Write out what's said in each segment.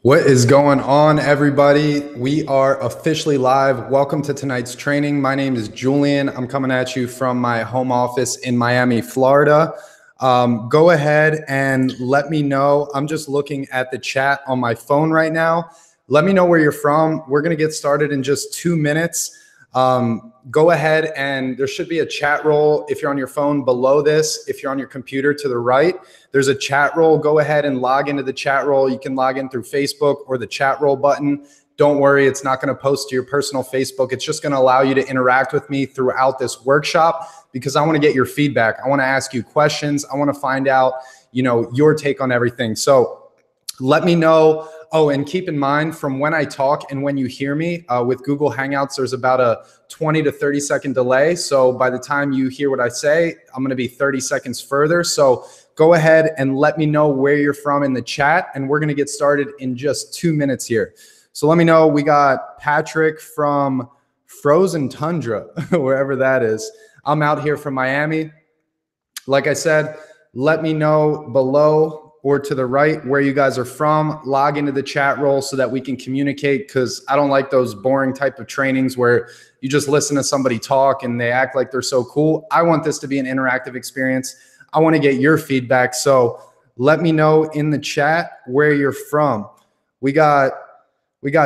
What is going on, everybody? We are officially live. Welcome to tonight's training. My name is Julian. I'm coming at you from my home office in Miami, Florida. Go ahead and let me know. I'm just looking at the chat on my phone right now. Let me know where you're from. We're going to get started in just 2 minutes. Go ahead and there should be a chat roll if you're on your phone below this. If you're on your computer to the right, there's a chat roll. Go ahead and log into the chat roll. You can log in through Facebook or the chat roll button. Don't worry, it's not going to post to your personal Facebook. It's just going to allow you to interact with me throughout this workshop because I want to get your feedback. I want to ask you questions. I want to find out, your take on everything. So let me know. Oh, and keep in mind from when I talk and when you hear me with Google Hangouts, there's about a 20 to 30 second delay. So by the time you hear what I say, I'm going to be 30 seconds further. So go ahead and let me know where you're from in the chat. And we're going to get started in just 2 minutes here. So let me know. We got Patrick from Frozen Tundra, wherever that is. I'm out here from Miami. Like I said, let me know below or to the right where you guys are from. Log into the chat roll so that we can communicate, because I don't like those boring type of trainings where you just listen to somebody talk and they act like they're so cool. I want this to be an interactive experience. I want to get your feedback. So let me know in the chat where you're from. We got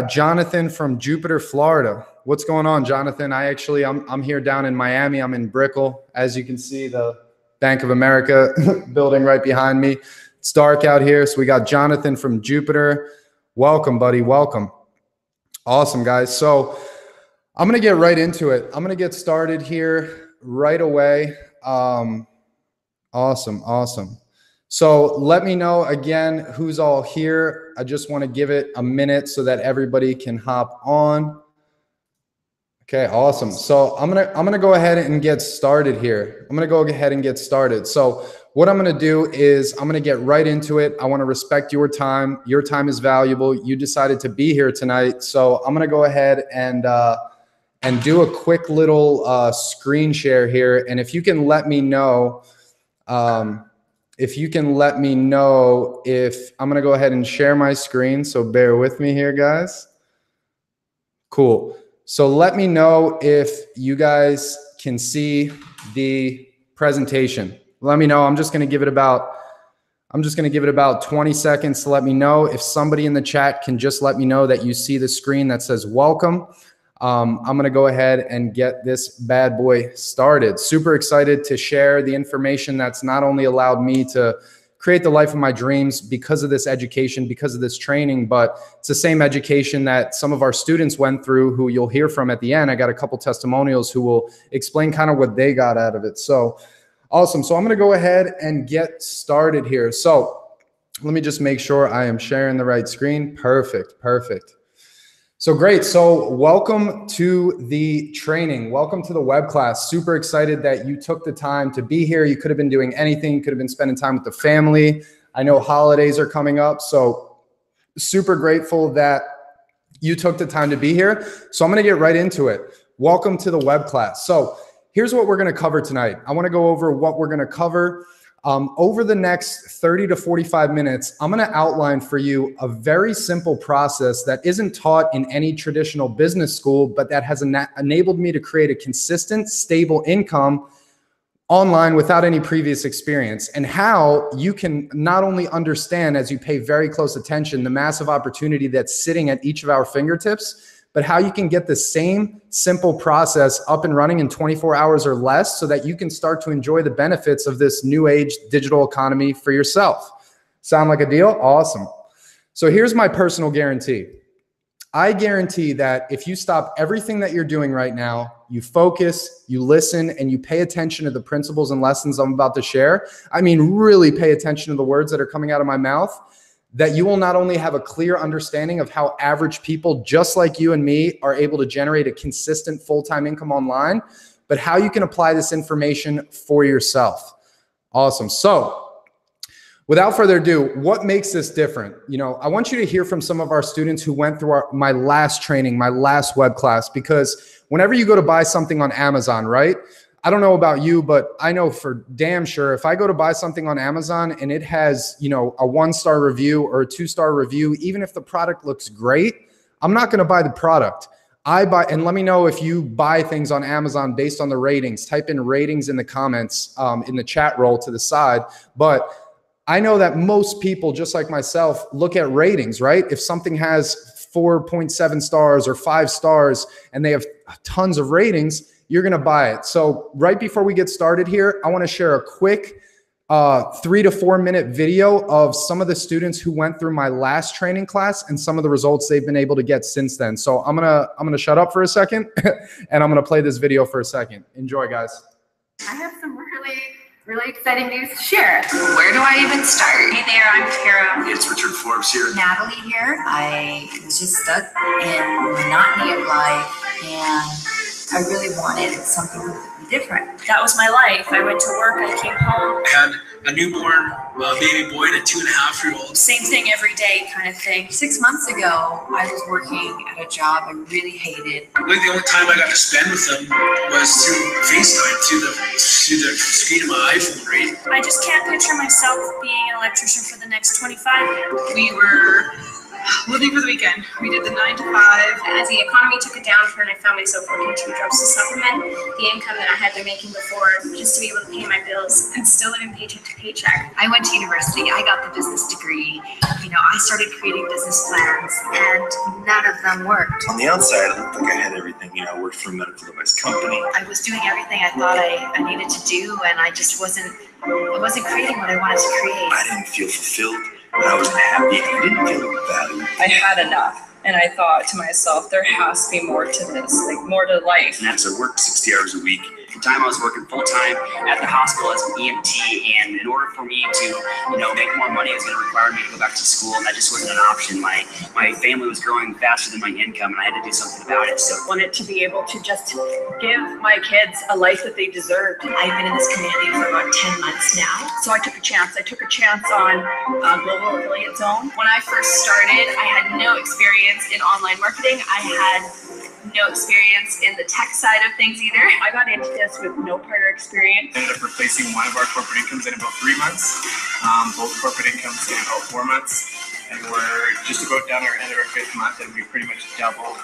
Jonathan from Jupiter, Florida. What's going on, Jonathan? I'm here down in Miami. I'm in Brickell. As you can see, the Bank of America building right behind me. It's dark out here. So we got Jonathan from Jupiter. Welcome, buddy. Welcome. Awesome, guys. So I'm going to get right into it. I'm going to get started here right away. Awesome. So let me know again who's all here. I just want to give it a minute so that everybody can hop on. Okay, awesome. So I'm gonna go ahead and get started here. So what I'm gonna do is I'm gonna get right into it. I want to respect your time. Your time is valuable. You decided to be here tonight, so I'm gonna go ahead and do a quick little screen share here. And if you can let me know, if I'm gonna go ahead and share my screen. So bear with me here, guys. Cool. So let me know if you guys can see the presentation. Let me know. I'm just going to give it about 20 seconds to let me know. If somebody in the chat can just let me know that you see the screen that says welcome. I'm going to go ahead and get this bad boy started. Super excited to share the information that's not only allowed me to create the life of my dreams because of this education, because of this training, but it's the same education that some of our students went through who you'll hear from at the end. I got a couple testimonials who will explain kind of what they got out of it. So awesome. So I'm going to go ahead and get started here. So let me just make sure I am sharing the right screen. Perfect. So great. So welcome to the training. Welcome to the web class. Super excited that you took the time to be here. You could have been doing anything. You could have been spending time with the family. I know holidays are coming up, so super grateful that you took the time to be here. So I'm going to get right into it. Welcome to the web class. So here's what we're going to cover tonight. I want to go over what we're going to cover. Over the next 30 to 45 minutes, I'm going to outline for you a very simple process that isn't taught in any traditional business school, but that has enabled me to create a consistent, stable income online without any previous experience, and how you can not only understand, as you pay very close attention, the massive opportunity that's sitting at each of our fingertips, but how you can get the same simple process up and running in 24 hours or less so that you can start to enjoy the benefits of this new age digital economy for yourself. Sound like a deal? Awesome. So here's my personal guarantee. I guarantee that if you stop everything that you're doing right now, you focus, you listen, and you pay attention to the principles and lessons I'm about to share, I mean, really pay attention to the words that are coming out of my mouth, that you will not only have a clear understanding of how average people just like you and me are able to generate a consistent full-time income online, but how you can apply this information for yourself. Awesome. So without further ado, what makes this different? I want you to hear from some of our students who went through my last training, my last web class, because whenever you go to buy something on Amazon, right? I don't know about you, but I know for damn sure if I go to buy something on Amazon and it has, you know, a 1-star review or a 2-star review, even if the product looks great, I'm not going to buy the product. I buy, and let me know if you buy things on Amazon based on the ratings. Type in ratings in the comments, in the chat roll to the side. But I know that most people, just like myself, look at ratings, right? If something has 4.7 stars or 5 stars and they have tons of ratings, you're going to buy it. So right before we get started here, I want to share a quick 3 to 4 minute video of some of the students who went through my last training class and some of the results they've been able to get since then. So I'm gonna shut up for a second and I'm gonna play this video for a second. Enjoy, guys. I have some really exciting news to share. Where do I even start? Hey there, I'm Tara. It's Richard Forbes here. Natalie here. I was just stuck in the monotony of life and I really wanted something different. That was my life. I went to work, I came home. I had a newborn baby boy and a 2.5-year-old. Same thing every day kind of thing. 6 months ago, I was working at a job I really hated. Like the only time I got to spend with them was through FaceTime, through the screen of my iPhone, right? I just can't picture myself being an electrician for the next 25 years. We were living for the weekend. We did the 9 to 5. As the economy took a downturn, I found myself working 2 jobs to supplement the income that I had been making before, just to be able to pay my bills and still living paycheck to paycheck. I went to university. I got the business degree. You know, I started creating business plans, and none of them worked. On the outside, it looked like I had everything. You know, I worked for a medical device company. I was doing everything I thought I needed to do, and I just wasn't creating what I wanted to create. I didn't feel fulfilled. I wasn't happy. I didn't feel valued. I had enough. And I thought to myself, there has to be more to this, like more to life. And as I worked 60 hours a week, At the time I was working full-time at the hospital as an EMT, and in order for me to, make more money, it was going to require me to go back to school, and that just wasn't an option. My family was growing faster than my income, and I had to do something about it. So I wanted to be able to just give my kids a life that they deserved. I've been in this community for about 10 months now. So I took a chance. I took a chance on Global Affiliate Zone. When I first started, I had no experience in online marketing. I had no experience in the tech side of things either. I got into this with no prior experience. Ended up replacing one of our corporate incomes in about 3 months. Both corporate incomes in about 4 months. And we're just about down our end of our 5th month, and we pretty much doubled.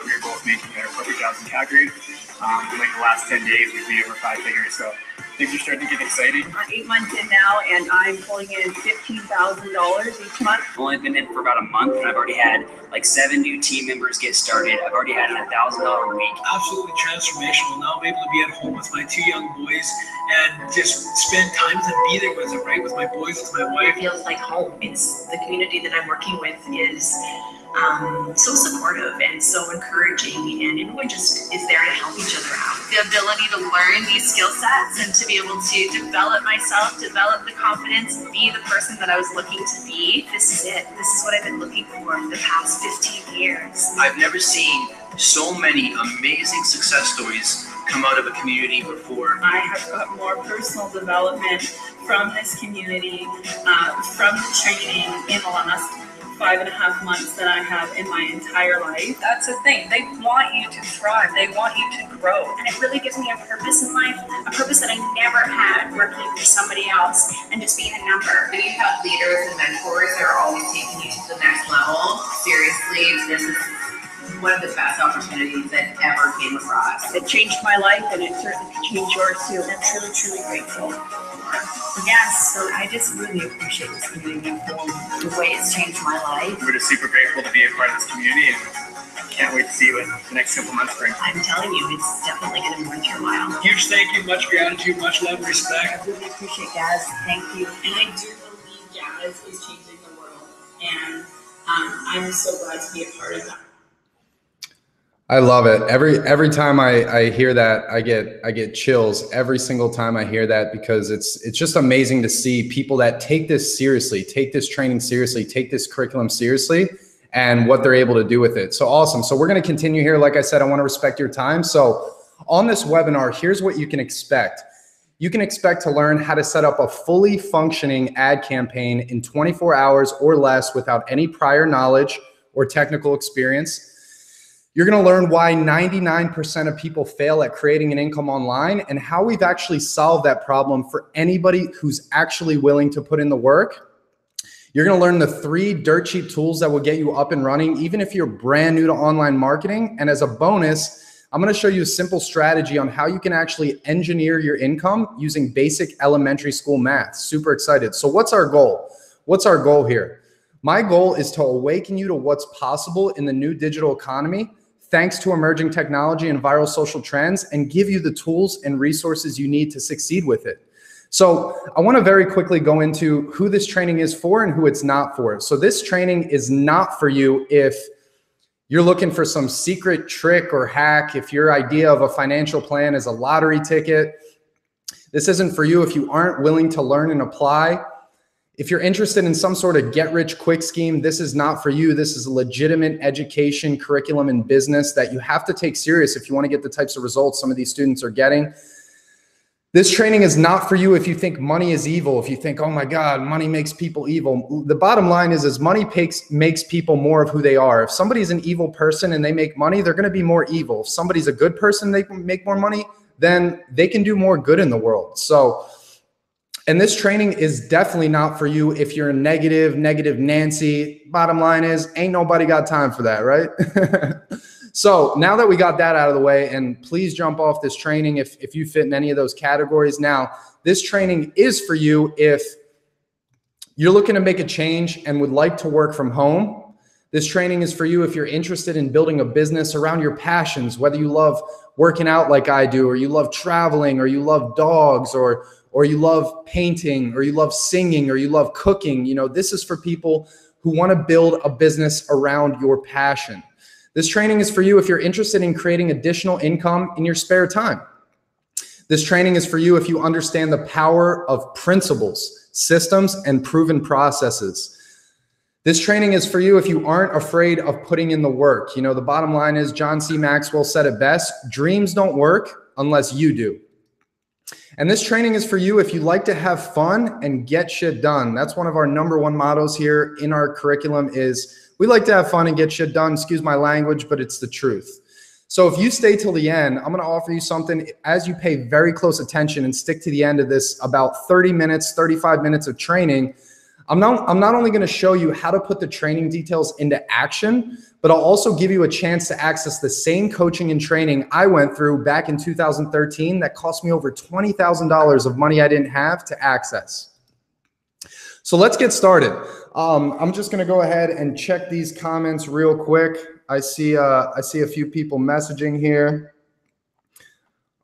We were both making our corporate jobs in Calgary. In like the last 10 days, we'd be over 5 figures. So things are starting to get exciting. I'm 8 months in now, and I'm pulling in $15,000 each month. I've only been in for about a month, and I've already had like 7 new team members get started. I've already had a $1,000 a week. Absolutely transformational. Now I'm able to be at home with my 2 young boys and just spend time and be there with them, right? With my boys, with my wife. It feels like home. It's the community that I'm working with is so supportive and so encouraging, and everyone just is there to help each other out. The ability to learn these skill sets and to be able to develop myself, develop the confidence, be the person that I was looking to be. This is it. This is what I've been looking for the past 15 years. I've never seen so many amazing success stories come out of a community before. I have got more personal development from this community, from the training in the last 5.5 months that I have in my entire life. That's the thing. They want you to thrive. They want you to grow. And it really gives me a purpose in life, a purpose that I never had working for somebody else and just being a number. You have leaders and mentors that are always taking you to the next level. Seriously, this is one of the best opportunities that ever came across. It changed my life, and it certainly changed yours too. I'm truly, truly grateful. Yes, so I just really appreciate this community for the way it's changed my life. We're just super grateful to be a part of this community, and can't wait to see what the next couple months bring. I'm telling you, it's definitely going to be worth your while. Huge thank you, much gratitude, much love and respect. I really appreciate Gaz. Thank you. And I do believe Gaz is changing the world, and I'm so glad to be a part of that. I love it. Every time I hear that, I get chills every single time I hear that, because it's just amazing to see people that take this seriously, take this training seriously, take this curriculum seriously, and what they're able to do with it. So awesome. So we're going to continue here. Like I said, I want to respect your time. So on this webinar, here's what you can expect. You can expect to learn how to set up a fully functioning ad campaign in 24 hours or less without any prior knowledge or technical experience. You're going to learn why 99% of people fail at creating an income online and how we've actually solved that problem for anybody who's actually willing to put in the work. You're going to learn the 3 dirt cheap tools that will get you up and running, even if you're brand new to online marketing. And as a bonus, I'm going to show you a simple strategy on how you can actually engineer your income using basic elementary school math. Super excited. So what's our goal? What's our goal here? My goal is to awaken you to what's possible in the new digital economy, thanks to emerging technology and viral social trends, and give you the tools and resources you need to succeed with it. So I want to very quickly go into who this training is for and who it's not for. So this training is not for you if you're looking for some secret trick or hack, if your idea of a financial plan is a lottery ticket. This isn't for you if you aren't willing to learn and apply. If you're interested in some sort of get-rich-quick scheme, this is not for you. This is a legitimate education, curriculum, and business that you have to take serious if you want to get the types of results some of these students are getting. This training is not for you if you think money is evil, if you think, oh my God, money makes people evil. The bottom line is money makes people more of who they are. If somebody's an evil person and they make money, they're going to be more evil. If somebody's a good person, they can make more money, then they can do more good in the world. So, and this training is definitely not for you if you're a negative Nancy. Bottom line is, ain't nobody got time for that, right? So now that we got that out of the way, and please jump off this training if you fit in any of those categories. Now, this training is for you if you're looking to make a change and would like to work from home. This training is for you if you're interested in building a business around your passions, whether you love working out like I do, or you love traveling, or you love dogs, or you love painting, or you love singing, or you love cooking. You know, this is for people who want to build a business around your passion. This training is for you if you're interested in creating additional income in your spare time. This training is for you if you understand the power of principles, systems, and proven processes. This training is for you if you aren't afraid of putting in the work. You know, the bottom line is John C. Maxwell said it best: dreams don't work unless you do. And this training is for you if you like to have fun and get shit done. That's one of our #1 mottos here in our curriculum is we like to have fun and get shit done. Excuse my language, but it's the truth. So if you stay till the end, I'm going to offer you something as you pay very close attention and stick to the end of this about 30 minutes, 35 minutes of training. I'm not only going to show you how to put the training details into action, but I'll also give you a chance to access the same coaching and training I went through back in 2013 that cost me over $20,000 of money I didn't have to access. So let's get started. I'm just going to go ahead and check these comments real quick. I see a few people messaging here.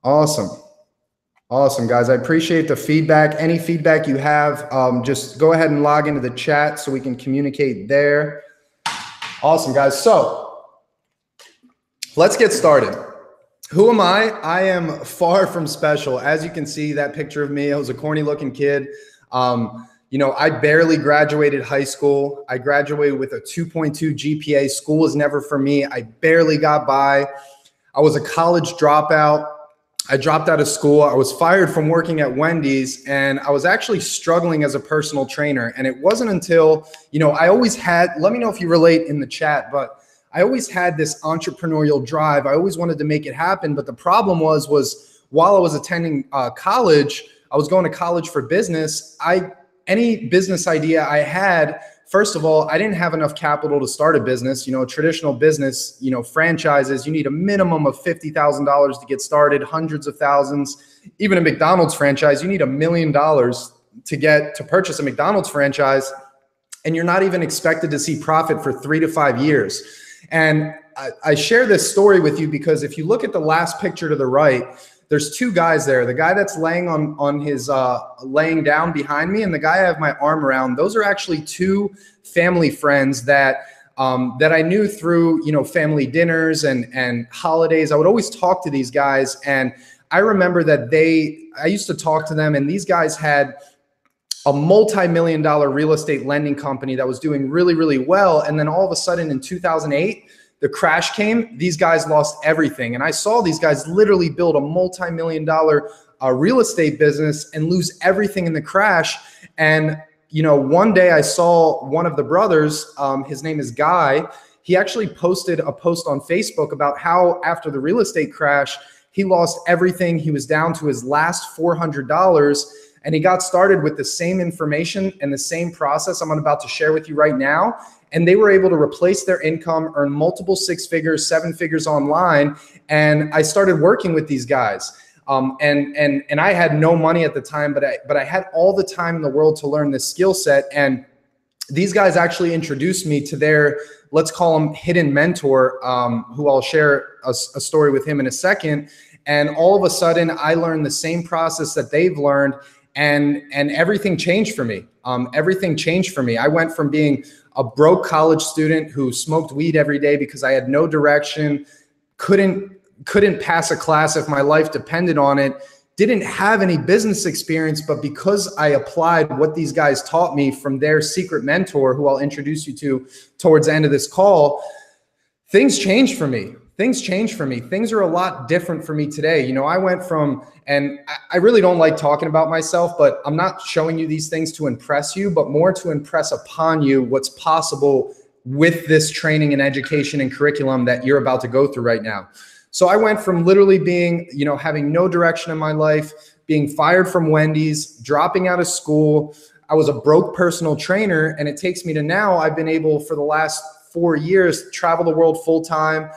Awesome. Awesome, guys. I appreciate the feedback. Any feedback you have, just go ahead and log into the chat so we can communicate there. Awesome, guys. So let's get started. Who am I? I am far from special. As you can see, that picture of me, I was a corny looking kid. You know, I barely graduated high school. I graduated with a 2.2 GPA. School was never for me. I barely got by. I was a college dropout. I dropped out of school. I was fired from working at Wendy's, and I was actually struggling as a personal trainer. And it wasn't until, you know, I always had, let me know if you relate in the chat, but I always had this entrepreneurial drive. I always wanted to make it happen. But the problem was while I was attending college, I was going to college for business. Any business idea I had, first of all, I didn't have enough capital to start a business. You know, a traditional business, you know, franchises, you need a minimum of $50,000 to get started, hundreds of thousands. Even a McDonald's franchise, you need $1 million to purchase a McDonald's franchise, and you're not even expected to see profit for 3 to 5 years. And I share this story with you because if you look at the last picture to the right, there's 2 guys there. The guy that's laying on his laying down behind me, and the guy I have my arm around. Those are actually 2 family friends that I knew through, you know, family dinners and holidays. I would always talk to these guys, and I remember that I used to talk to them, and these guys had a multi-million-dollar real estate lending company that was doing really, really well. And then all of a sudden in 2008. The crash came, these guys lost everything. And I saw these guys literally build a multi-million-dollar real estate business and lose everything in the crash. And, you know, one day I saw one of the brothers, his name is Guy. he actually posted a post on Facebook about how after the real estate crash, he lost everything. He was down to his last $400, and he got started with the same information and the same process I'm about to share with you right now. And they were able to replace their income, earn multiple 6 figures, 7 figures online. And I started working with these guys. And I had no money at the time, but I had all the time in the world to learn this skill set. And these guys actually introduced me to their, let's call him hidden mentor, who I'll share a story with him in a second. And all of a sudden I learned the same process that they've learned, and everything changed for me. Everything changed for me. I went from being a broke college student who smoked weed every day because I had no direction, couldn't pass a class if my life depended on it, didn't have any business experience, but because I applied what these guys taught me from their secret mentor, who I'll introduce you to towards the end of this call, things changed for me. Things changed for me. Things are a lot different for me today. You know, I went from, and I really don't like talking about myself, but I'm not showing you these things to impress you, but more to impress upon you what's possible with this training and education and curriculum that you're about to go through right now. So I went from literally being, you know, having no direction in my life, being fired from Wendy's, dropping out of school. I was a broke personal trainer, and it takes me to now I've been able for the last 4 years to travel the world full time.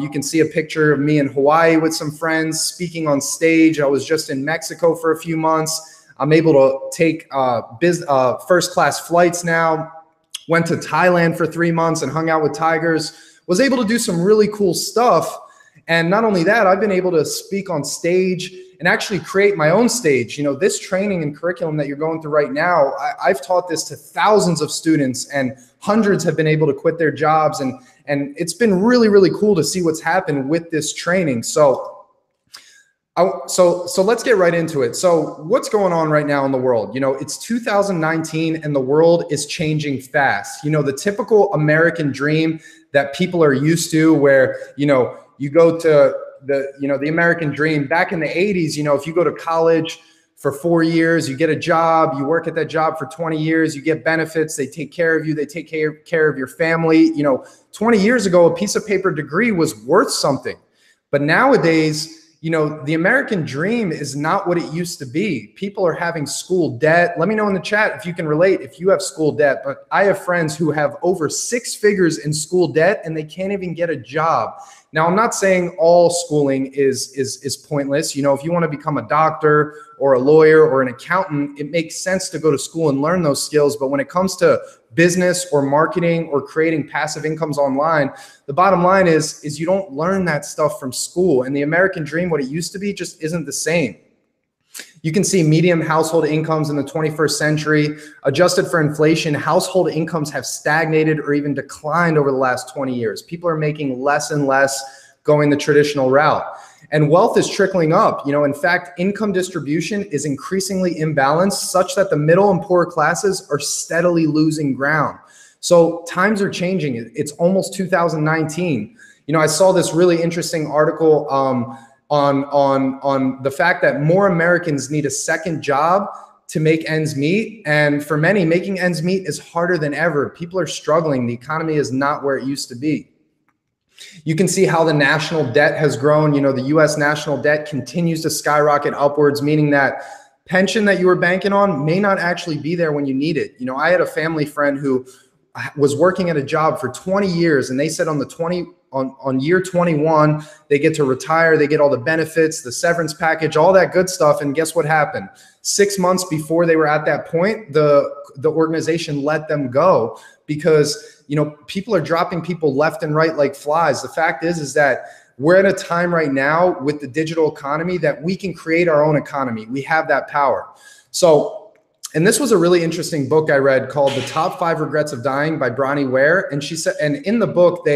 You can see a picture of me in Hawaii with some friends speaking on stage. I was just in Mexico for a few months. I'm able to take first class flights now. Went to Thailand for 3 months and hung out with tigers. Was able to do some really cool stuff. And not only that, I've been able to speak on stage and actually create my own stage. You know, this training and curriculum that you're going through right now, I've taught this to thousands of students, and hundreds have been able to quit their jobs. And it's been really, really cool to see what's happened with this training. So let's get right into it. So what's going on right now in the world? You know, it's 2019 and the world is changing fast. You know, the typical American dream that people are used to, where, you know, you go to the American dream back in the 80s, you know, if you go to college for 4 years, you get a job, you work at that job for 20 years, you get benefits, they take care of you, they take care of your family. You know, 20 years ago, a piece of paper degree was worth something. But nowadays, you know, the American dream is not what it used to be. People are having school debt. Let me know in the chat if you can relate, if you have school debt. But I have friends who have over 6 figures in school debt and they can't even get a job. Now, I'm not saying all schooling is pointless. You know, if you want to become a doctor or a lawyer or an accountant, it makes sense to go to school and learn those skills. But when it comes to business or marketing or creating passive incomes online, the bottom line is you don't learn that stuff from school. And the American dream, what it used to be, just isn't the same. You can see median household incomes in the 21st century. Adjusted for inflation, household incomes have stagnated or even declined over the last 20 years. People are making less and less going the traditional route. And wealth is trickling up. You know, in fact, income distribution is increasingly imbalanced, such that the middle and poor classes are steadily losing ground. So times are changing. It's almost 2019. You know, I saw this really interesting article on the fact that more Americans need a second job to make ends meet. And for many, making ends meet is harder than ever. People are struggling. The economy is not where it used to be. You can see how the national debt has grown. You know, the US national debt continues to skyrocket upwards, meaning that pension that you were banking on may not actually be there when you need it. You know, I had a family friend who was working at a job for 20 years, and they said on year 21, they get to retire, they get all the benefits, the severance package, all that good stuff. And guess what happened? 6 months before they were at that point, the organization let them go because, you know, people are dropping people left and right like flies. The fact is that we're at a time right now with the digital economy that we can create our own economy. We have that power. So, and this was a really interesting book I read called The Top 5 Regrets of Dying by Bronnie Ware. And she said, and in the book,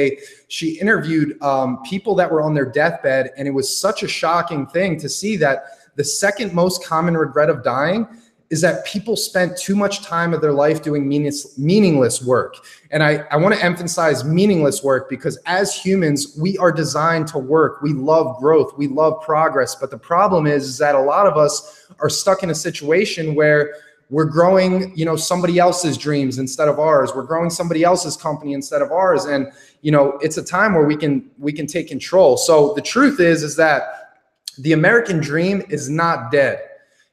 she interviewed people that were on their deathbed. And it was such a shocking thing to see that the second most common regret of dying is that people spent too much time of their life doing meaningless work. And I want to emphasize meaningless work because as humans, we are designed to work. We love growth. We love progress. But the problem is that a lot of us are stuck in a situation where We're growing, you know, somebody else's dreams instead of ours. We're growing somebody else's company instead of ours. And, you know, it's a time where we can take control. So the truth is that the American dream is not dead.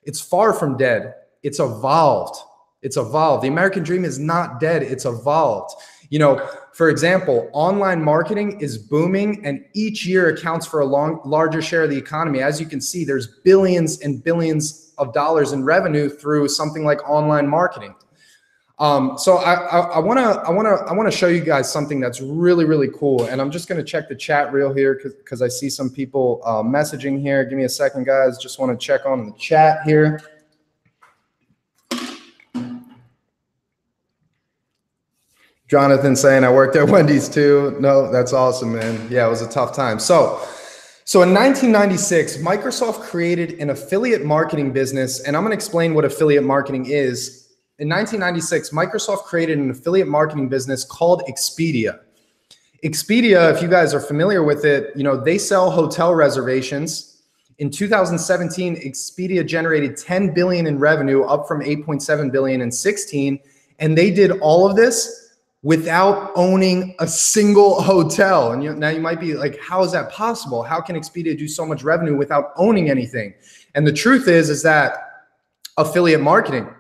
It's far from dead. It's evolved. It's evolved. The American dream is not dead. It's evolved. You know, for example, online marketing is booming, and each year accounts for a larger share of the economy. As you can see, there's billions and billions of dollars in revenue through something like online marketing. So I want to show you guys something that's really, really cool. And I'm just going to check the chat reel here because I see some people messaging here. Give me a second, guys. Just want to check on the chat here. Jonathan saying I worked at Wendy's too. No, that's awesome, man. Yeah, it was a tough time. So in 1996, Microsoft created an affiliate marketing business, and I'm going to explain what affiliate marketing is. In 1996, Microsoft created an affiliate marketing business called Expedia. Expedia, if you guys are familiar with it, you know, they sell hotel reservations. In 2017, Expedia generated $10 billion in revenue, up from $8.7 billion in 2016, and they did all of this without owning a single hotel. And now you might be like, how is that possible? How can Expedia do so much revenue without owning anything? And the truth is that affiliate marketing,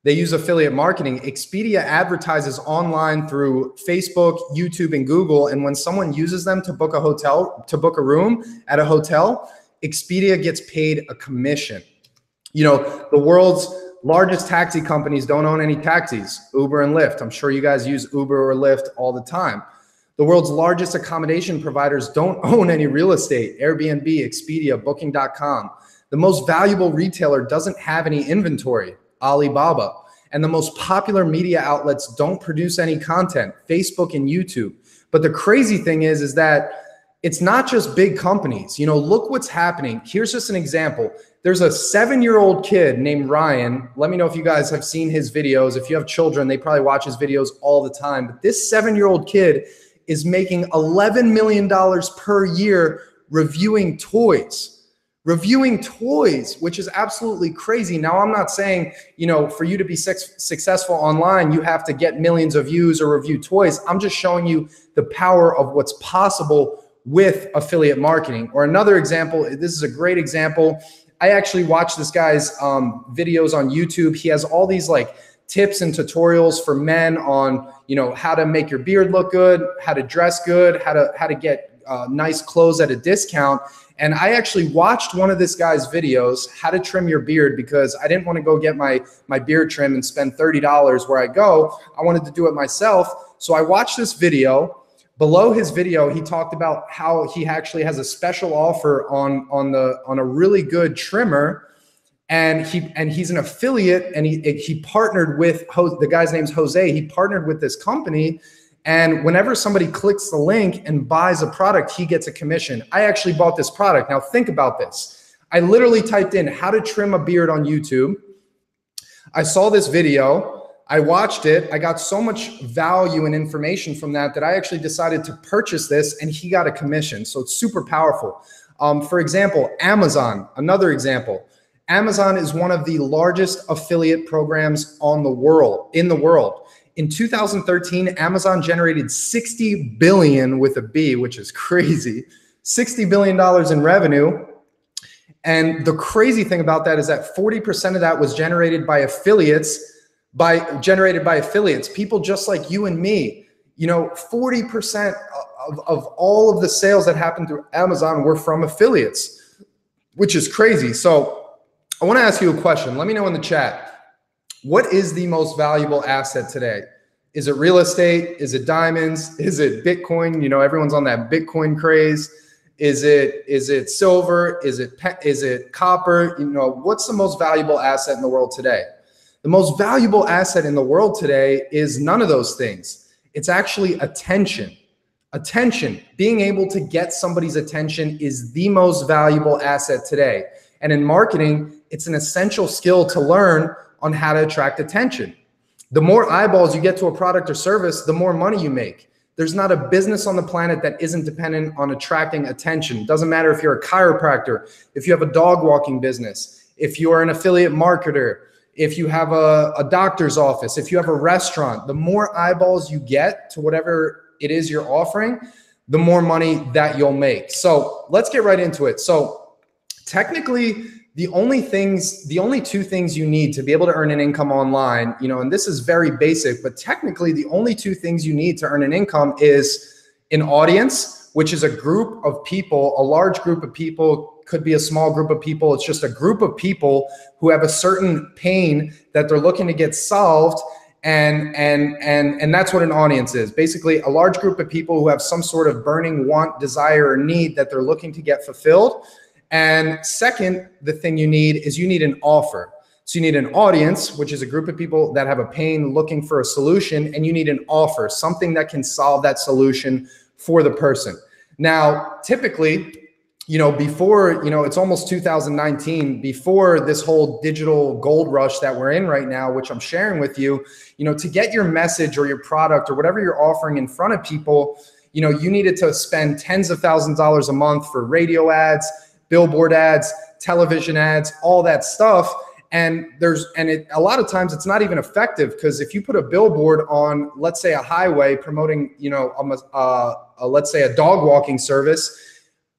they use affiliate marketing. Expedia advertises online through Facebook, YouTube, and Google. And when someone uses them to book a hotel, to book a room at a hotel, Expedia gets paid a commission. You know, the world's largest taxi companies don't own any taxis, Uber and Lyft. I'm sure you guys use Uber or Lyft all the time. The world's largest accommodation providers don't own any real estate, Airbnb, Expedia, Booking.com. The most valuable retailer doesn't have any inventory, Alibaba. And the most popular media outlets don't produce any content, Facebook and YouTube. But the crazy thing is that it's not just big companies. You know, look what's happening. Here's just an example. There's a 7-year-old kid named Ryan. Let me know if you guys have seen his videos. If you have children, they probably watch his videos all the time. But this 7-year-old kid is making $11 million per year reviewing toys. Reviewing toys, which is absolutely crazy. Now, I'm not saying, you know, for you to be successful online, you have to get millions of views or review toys. I'm just showing you the power of what's possible with affiliate marketing. Or another example, this is a great example. I actually watched this guy's videos on YouTube. He has all these like tips and tutorials for men on, you know, how to make your beard look good, how to dress good, how to get nice clothes at a discount. And I actually watched one of this guy's videos, how to trim your beard, because I didn't want to go get my beard trim and spend $30 where I go. I wanted to do it myself. So I watched this video. Below his video, he talked about how he actually has a special offer on a really good trimmer, and he's an affiliate, and he partnered with the guy's name's Jose. He partnered with this company, and whenever somebody clicks the link and buys a product, he gets a commission. I actually bought this product. Now think about this. I literally typed in how to trim a beard on YouTube. I saw this video. I watched it. I got so much value and information from that I actually decided to purchase this, and he got a commission. So it's super powerful. For example, Amazon, another example. Amazon is one of the largest affiliate programs in the world. In 2013, Amazon generated $60 billion with a B, which is crazy, $60 billion in revenue. And the crazy thing about that is that 40% of that was generated by affiliates. People just like you and me. You know, 40% of all of the sales that happened through Amazon were from affiliates, which is crazy. So I want to ask you a question. Let me know in the chat. What is the most valuable asset today? Is it real estate? Is it diamonds? Is it Bitcoin? You know, everyone's on that Bitcoin craze. Is it silver? Is it copper? You know, what's the most valuable asset in the world today? The most valuable asset in the world today is none of those things. It's actually attention. Attention, being able to get somebody's attention is the most valuable asset today. And in marketing, it's an essential skill to learn on how to attract attention. The more eyeballs you get to a product or service, the more money you make. There's not a business on the planet that isn't dependent on attracting attention. It doesn't matter if you're a chiropractor, if you have a dog walking business, if you're an affiliate marketer, if you have a doctor's office, if you have a restaurant, the more eyeballs you get to whatever it is you're offering, the more money that you'll make. So let's get right into it. So technically, the only two things you need to be able to earn an income online, you know, and this is very basic, but technically the only two things you need to earn an income is an audience, which is a group of people, a large group of people, could be a small group of people. It's just a group of people who have a certain pain that they're looking to get solved. And that's what an audience is. Basically, a large group of people who have some sort of burning want, desire, or need that they're looking to get fulfilled. And second, the thing you need is you need an offer. So you need an audience, which is a group of people that have a pain looking for a solution, and you need an offer, something that can solve that solution for the person. Now, typically, you know, before, you know, it's almost 2019, before this whole digital gold rush that we're in right now, which I'm sharing with you, you know, to get your message or your product or whatever you're offering in front of people, you know, you needed to spend tens of thousands of dollars a month for radio ads, billboard ads, television ads, all that stuff. And a lot of times it's not even effective, because if you put a billboard on, let's say, a highway promoting, you know, let's say a dog walking service,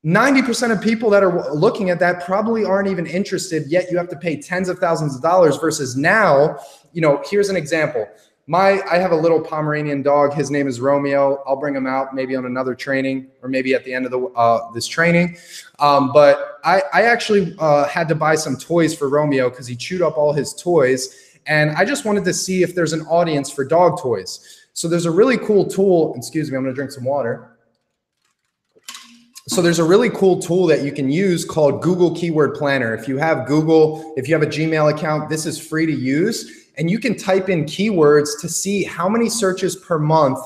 90% of people that are looking at that probably aren't even interested, yet you have to pay tens of thousands of dollars. Versus now, you know, here's an example. I have a little Pomeranian dog. His name is Romeo. I'll bring him out maybe on another training, or maybe at the end of this training. But I actually had to buy some toys for Romeo because he chewed up all his toys. And I just wanted to see if there's an audience for dog toys. So there's a really cool tool. Excuse me, I'm going to drink some water. So there's a really cool tool that you can use called Google Keyword Planner. If you have Google, if you have a Gmail account, this is free to use. And you can type in keywords to see how many searches per month,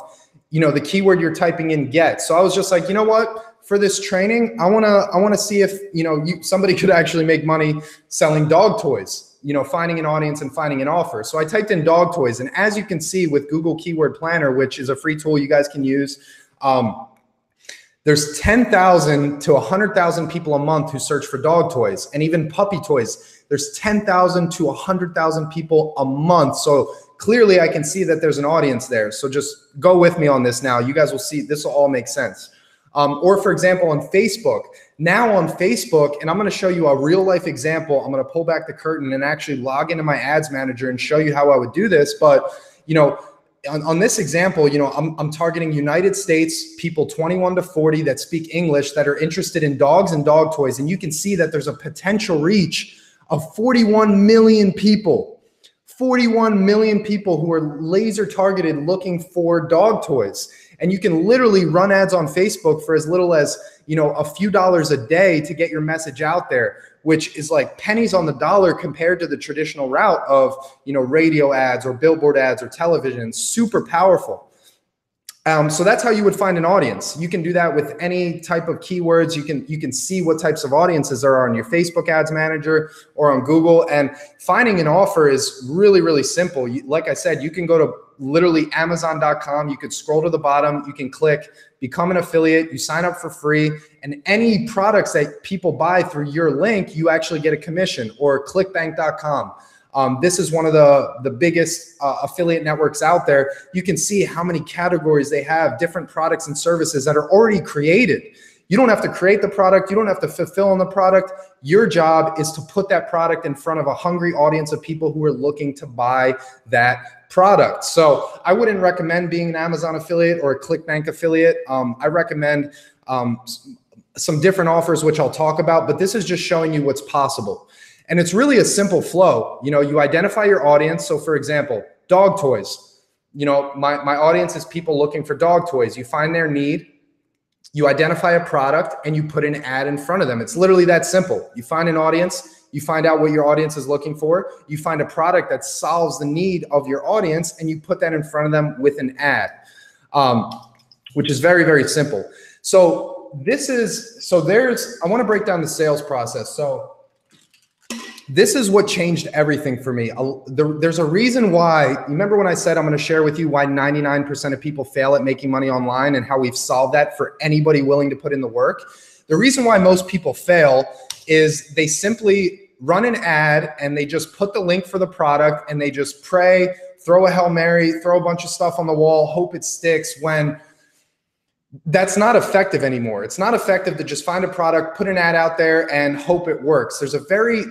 you know, the keyword you're typing in gets. So I was just like, you know what, for this training, I want to see if, you know, somebody could actually make money selling dog toys, you know, finding an audience and finding an offer. So I typed in dog toys. And as you can see with Google Keyword Planner, which is a free tool you guys can use, there's 10,000 to 100,000 people a month who search for dog toys, and even puppy toys. There's 10,000 to 100,000 people a month. So clearly I can see that there's an audience there. So just go with me on this now. You guys will see this will all make sense. Or for example, on Facebook, now on Facebook, and I'm going to show you a real life example. I'm going to pull back the curtain and actually log into my ads manager and show you how I would do this. But, you know, on this example, you know, I'm targeting United States people 21 to 40 that speak English that are interested in dogs and dog toys. And you can see that there's a potential reach of 41 million people, 41 million people who are laser targeted looking for dog toys. And you can literally run ads on Facebook for as little as, you know, a few dollars a day to get your message out there, which is like pennies on the dollar compared to the traditional route of, you know, radio ads or billboard ads or television. Super powerful. So that's how you would find an audience. You can do that with any type of keywords. You can see what types of audiences there are on your Facebook ads manager or on Google. And finding an offer is really, really simple. Like I said, you can go to literally Amazon.com. You could scroll to the bottom. You can click become an affiliate. You sign up for free. And any products that people buy through your link, you actually get a commission. Or clickbank.com. This is one of the biggest affiliate networks out there. You can see how many categories they have, different products and services that are already created. You don't have to create the product. You don't have to fulfill on the product. Your job is to put that product in front of a hungry audience of people who are looking to buy that product. So I wouldn't recommend being an Amazon affiliate or a ClickBank affiliate. I recommend some different offers, which I'll talk about, but this is just showing you what's possible. And it's really a simple flow. You know, you identify your audience. So for example, dog toys. You know, my audience is people looking for dog toys. You find their need, you identify a product, and you put an ad in front of them. It's literally that simple. You find an audience, you find out what your audience is looking for, you find a product that solves the need of your audience, and you put that in front of them with an ad, which is very, very simple. So I want to break down the sales process. So this is what changed everything for me. There's a reason why. Remember when I said I'm going to share with you why 99% of people fail at making money online and how we've solved that for anybody willing to put in the work? The reason why most people fail is they simply run an ad and they just put the link for the product and they just pray, throw a Hail Mary, throw a bunch of stuff on the wall, hope it sticks, when that's not effective anymore. It's not effective to just find a product, put an ad out there and hope it works. There's a very,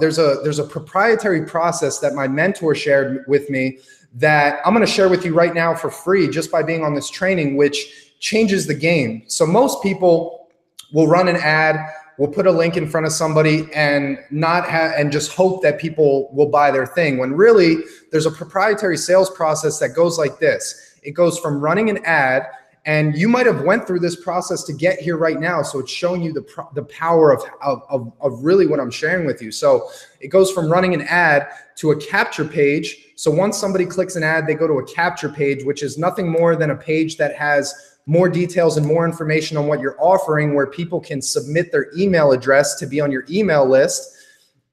there's a proprietary process that my mentor shared with me that I'm going to share with you right now for free just by being on this training, which changes the game. So most people will run an ad, will put a link in front of somebody and and just hope that people will buy their thing, when really there's a proprietary sales process that goes like this. It goes from running an ad, and you might have went through this process to get here right now. So it's showing you the power of really what I'm sharing with you. So it goes from running an ad to a capture page. So once somebody clicks an ad, they go to a capture page, which is nothing more than a page that has more details and more information on what you're offering, where people can submit their email address to be on your email list.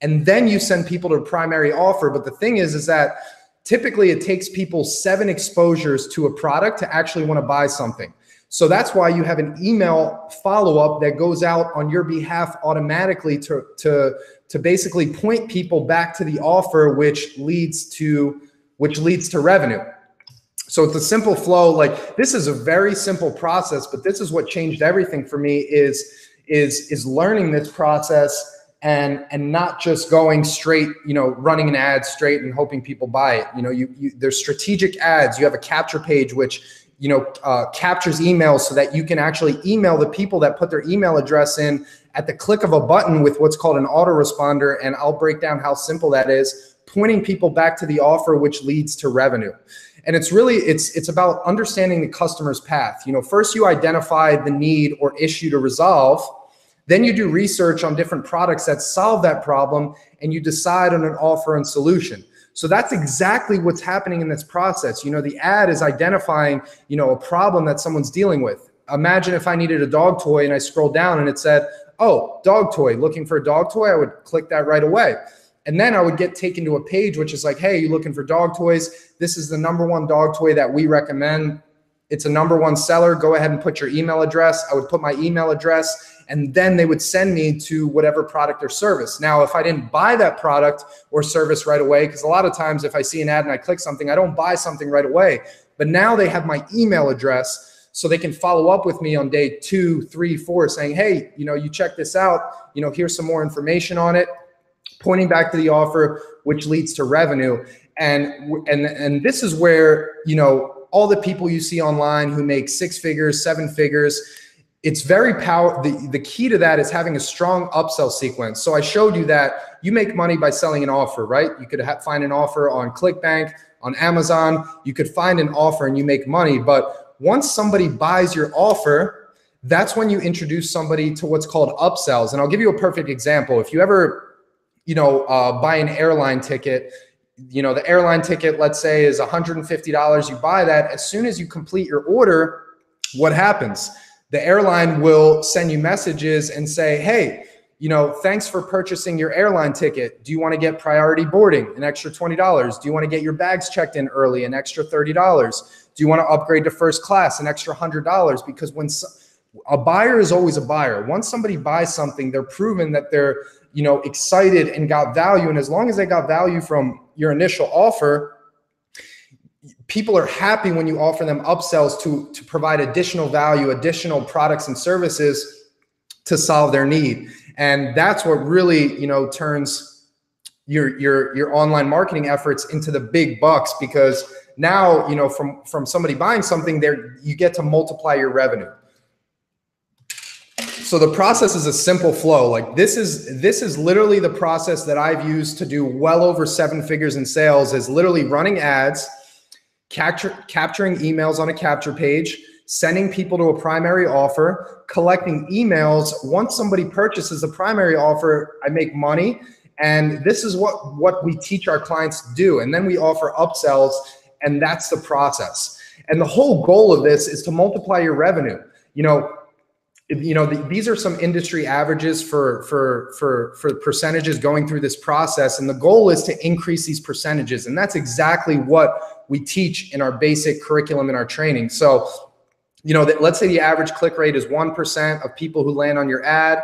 And then you send people to a primary offer. But the thing is that typically it takes people 7 exposures to a product to actually want to buy something. So that's why you have an email follow-up that goes out on your behalf automatically to basically point people back to the offer, which leads to revenue. So it's a simple flow. Like, this is a very simple process, but this is what changed everything for me is learning this process and not just going straight, running an ad straight and hoping people buy it. There's strategic ads. You have a capture page, which, captures emails so that you can actually email the people that put their email address in at the click of a button with what's called an autoresponder. And I'll break down how simple that is, pointing people back to the offer, which leads to revenue. And it's really, it's about understanding the customer's path. First you identify the need or issue to resolve. Then you do research on different products that solve that problem, and you decide on an offer and solution. So that's exactly what's happening in this process. The ad is identifying, a problem that someone's dealing with. Imagine if I needed a dog toy and I scrolled down and it said, oh, dog toy, looking for a dog toy. I would click that right away. And then I would get taken to a page which is like, hey, you looking for dog toys? This is the #1 dog toy that we recommend. It's a #1 seller. Go ahead and put your email address. I would put my email address, and then they would send me to whatever product or service. Now, if I didn't buy that product or service right away, because a lot of times if I see an ad and I click something, I don't buy something right away. But now they have my email address, so they can follow up with me on day 2, 3, 4, saying, hey, you check this out. Here's some more information on it, pointing back to the offer, which leads to revenue. And this is where, all the people you see online who make 6 figures, 7 figures, it's very the key to that is having a strong upsell sequence. So I showed you that you make money by selling an offer, right? You could find an offer on ClickBank, on Amazon. You could find an offer and you make money. But once somebody buys your offer, that's when you introduce somebody to what's called upsells. And I'll give you a perfect example. If you ever, buy an airline ticket, the airline ticket, let's say, is $150. You buy that. As soon as you complete your order, what happens? The airline will send you messages and say, hey, thanks for purchasing your airline ticket. Do you want to get priority boarding? An extra $20. Do you want to get your bags checked in early? An extra $30. Do you want to upgrade to first class? An extra $100. Because when a buyer is always a buyer. Once somebody buys something, they're proven that they're, excited and got value. And as long as they got value from your initial offer, people are happy when you offer them upsells to provide additional value, additional products and services to solve their need. And that's what really, turns your online marketing efforts into the big bucks, because now, from somebody buying something there, you get to multiply your revenue. So the process is a simple flow. Like, this is literally the process that I've used to do well over 7 figures in sales, is literally running ads, capturing emails on a capture page, sending people to a primary offer, collecting emails. Once somebody purchases the primary offer, I make money. And this is what we teach our clients to do. And then we offer upsells, and that's the process. And the whole goal of this is to multiply your revenue. These are some industry averages for percentages going through this process. And the goal is to increase these percentages. And that's exactly what we teach in our basic curriculum in our training. So, let's say the average click rate is 1% of people who land on your ad.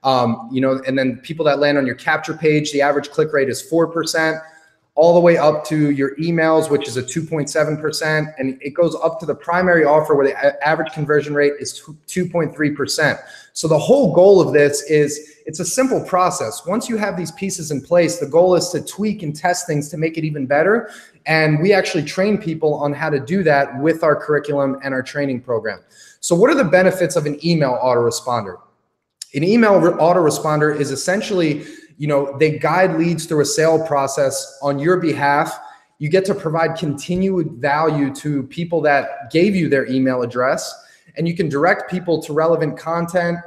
You know, and then people that land on your capture page, the average click rate is 4%, all the way up to your emails, which is a 2.7%. And it goes up to the primary offer where the average conversion rate is 2.3%. So the whole goal of this is it's a simple process. Once you have these pieces in place, the goal is to tweak and test things to make it even better. And we actually train people on how to do that with our curriculum and our training program. So what are the benefits of an email autoresponder? An email autoresponder is essentially, you know, they guide leads through a sale process on your behalf. You get to provide continued value to people that gave you their email address, and you can direct people to relevant content.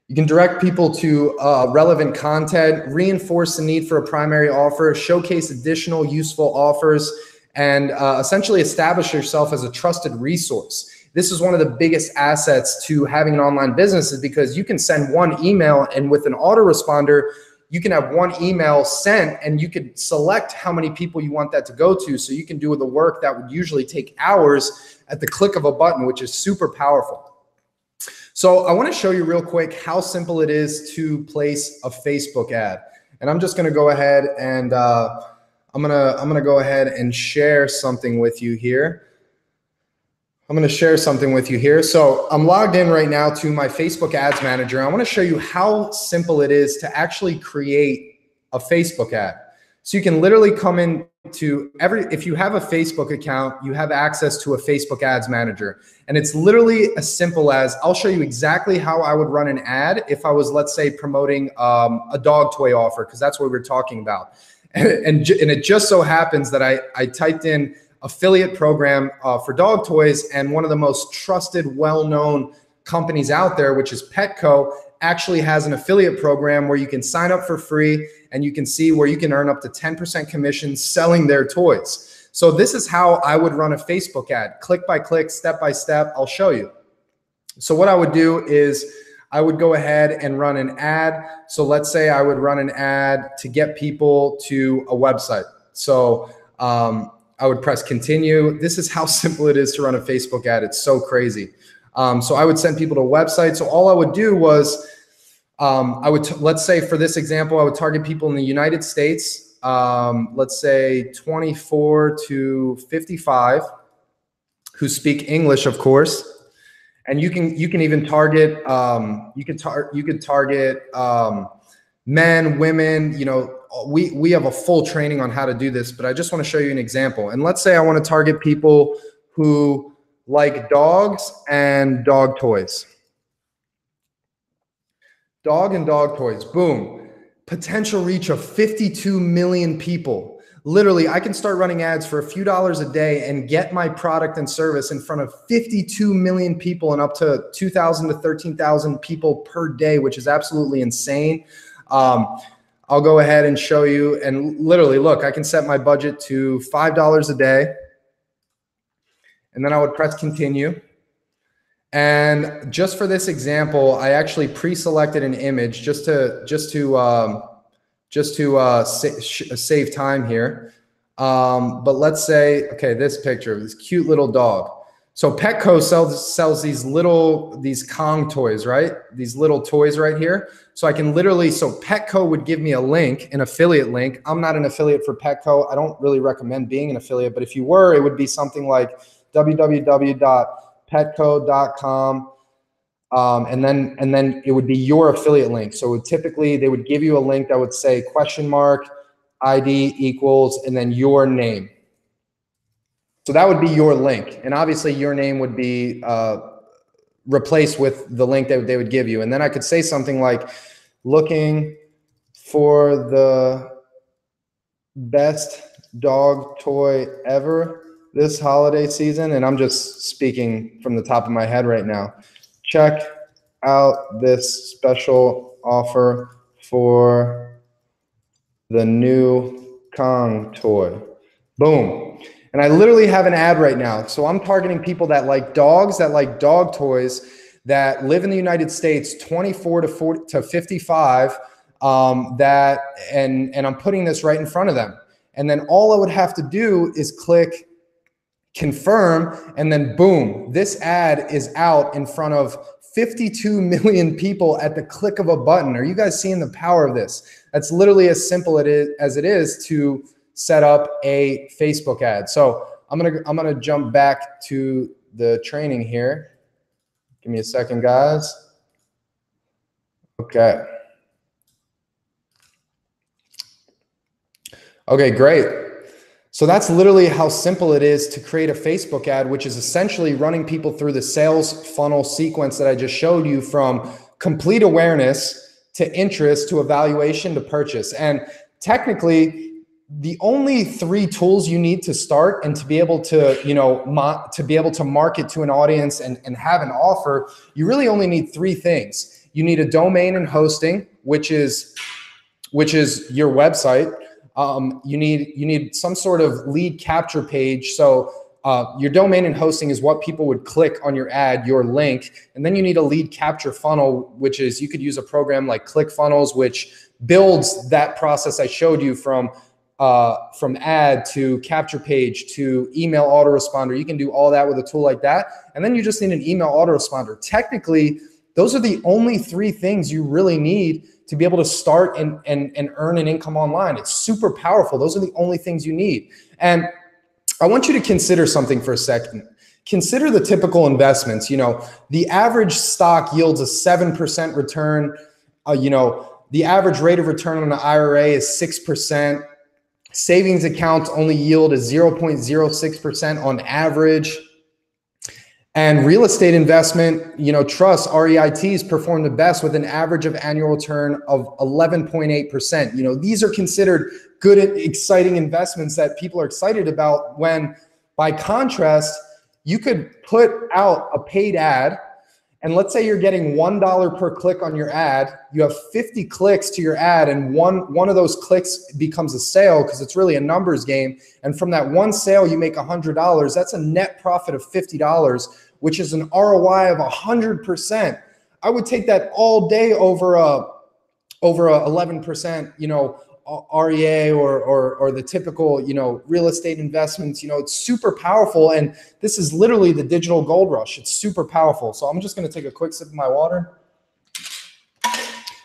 You can direct people to relevant content, reinforce the need for a primary offer, showcase additional useful offers, and essentially establish yourself as a trusted resource. This is one of the biggest assets to having an online business, is because you can send one email, and with an autoresponder, you can have one email sent and you can select how many people you want that to go to. So you can do the work that would usually take hours at the click of a button, which is super powerful. So I want to show you real quick how simple it is to place a Facebook ad. And I'm just going to go ahead and I'm going to go ahead and share something with you here. So I'm logged in right now to my Facebook Ads Manager. I want to show you how simple it is to actually create a Facebook ad. So you can literally come in to if you have a Facebook account, you have access to a Facebook Ads Manager. And it's literally as simple as, I'll show you exactly how I would run an ad if I was, let's say, promoting a dog toy offer, because that's what we're talking about. And it just so happens that I typed in affiliate program for dog toys, and one of the most trusted, well-known companies out there, which is Petco, actually has an affiliate program where you can sign up for free and you can see where you can earn up to 10% commission selling their toys. So this is how I would run a Facebook ad, click by click, step by step. I'll show you. So what I would do is I would go ahead and run an ad. So let's say I would run an ad to get people to a website. So I would press continue. This is how simple it is to run a Facebook ad. It's so crazy. So I would send people to a website. So all I would do was, let's say for this example, I would target people in the United States, let's say 24 to 55, who speak English, of course. And you can even target, you could target men, women, you know. We have a full training on how to do this, but I just want to show you an example. And let's say I want to target people who like dogs and dog toys. Dog and dog toys, boom. Potential reach of 52 million people. Literally, I can start running ads for a few dollars a day and get my product and service in front of 52 million people and up to 2,000 to 13,000 people per day, which is absolutely insane. I'll go ahead and show you, and literally look, I can set my budget to $5 a day, and then I would press continue. And just for this example, I actually pre-selected an image just to save time here. But let's say, okay, this picture of this cute little dog. So Petco sells these Kong toys, right? These little toys right here. So I can literally, so Petco would give me a link, an affiliate link. I'm not an affiliate for Petco. I don't really recommend being an affiliate, but if you were, it would be something like www.petco.com. And then it would be your affiliate link. So typically they would give you a link that would say $ID equals, and then your name. So that would be your link. And obviously your name would be replaced with the link that they would give you. And then I could say something like, looking for the best dog toy ever this holiday season. And I'm just speaking from the top of my head right now. Check out this special offer for the new Kong toy. Boom. And I literally have an ad right now. So I'm targeting people that like dogs, that like dog toys, that live in the United States, 24 to 55, and I'm putting this right in front of them. And then all I would have to do is click confirm, and then boom, this ad is out in front of 52 million people at the click of a button. Are you guys seeing the power of this? That's literally as simple as it is to set up a Facebook ad. So I'm gonna jump back to the training here. Give me a second, guys. Okay. Okay, great. So that's literally how simple it is to create a Facebook ad, which is essentially running people through the sales funnel sequence that I just showed you, from complete awareness to interest to evaluation to purchase. And technically, the only 3 tools you need to start and to be able to, to be able to market to an audience and have an offer, you really only need 3 things. You need a domain and hosting, which is your website. You need some sort of lead capture page. So your domain and hosting is what people would click on your ad, your link. And then you need a lead capture funnel, which is, you could use a program like ClickFunnels, which builds that process I showed you from ad to capture page to email autoresponder. You can do all that with a tool like that. And then you just need an email autoresponder. Technically, those are the only 3 things you really need to be able to start and earn an income online. It's super powerful. Those are the only things you need. And I want you to consider something for a second. Consider the typical investments. The average stock yields a 7% return. The average rate of return on an IRA is 6%. Savings accounts only yield a 0.06% on average. And real estate investment, trusts, REITs perform the best with an average of annual return of 11.8%. These are considered good, exciting investments that people are excited about, when by contrast, you could put out a paid ad, and let's say you're getting $1 per click on your ad. You have 50 clicks to your ad, and one of those clicks becomes a sale, because it's really a numbers game. And from that one sale, you make $100. That's a net profit of $50, which is an ROI of 100%. I would take that all day over a 11%, REA or the typical, real estate investments. It's super powerful. And this is literally the digital gold rush. It's super powerful. So I'm just going to take a quick sip of my water.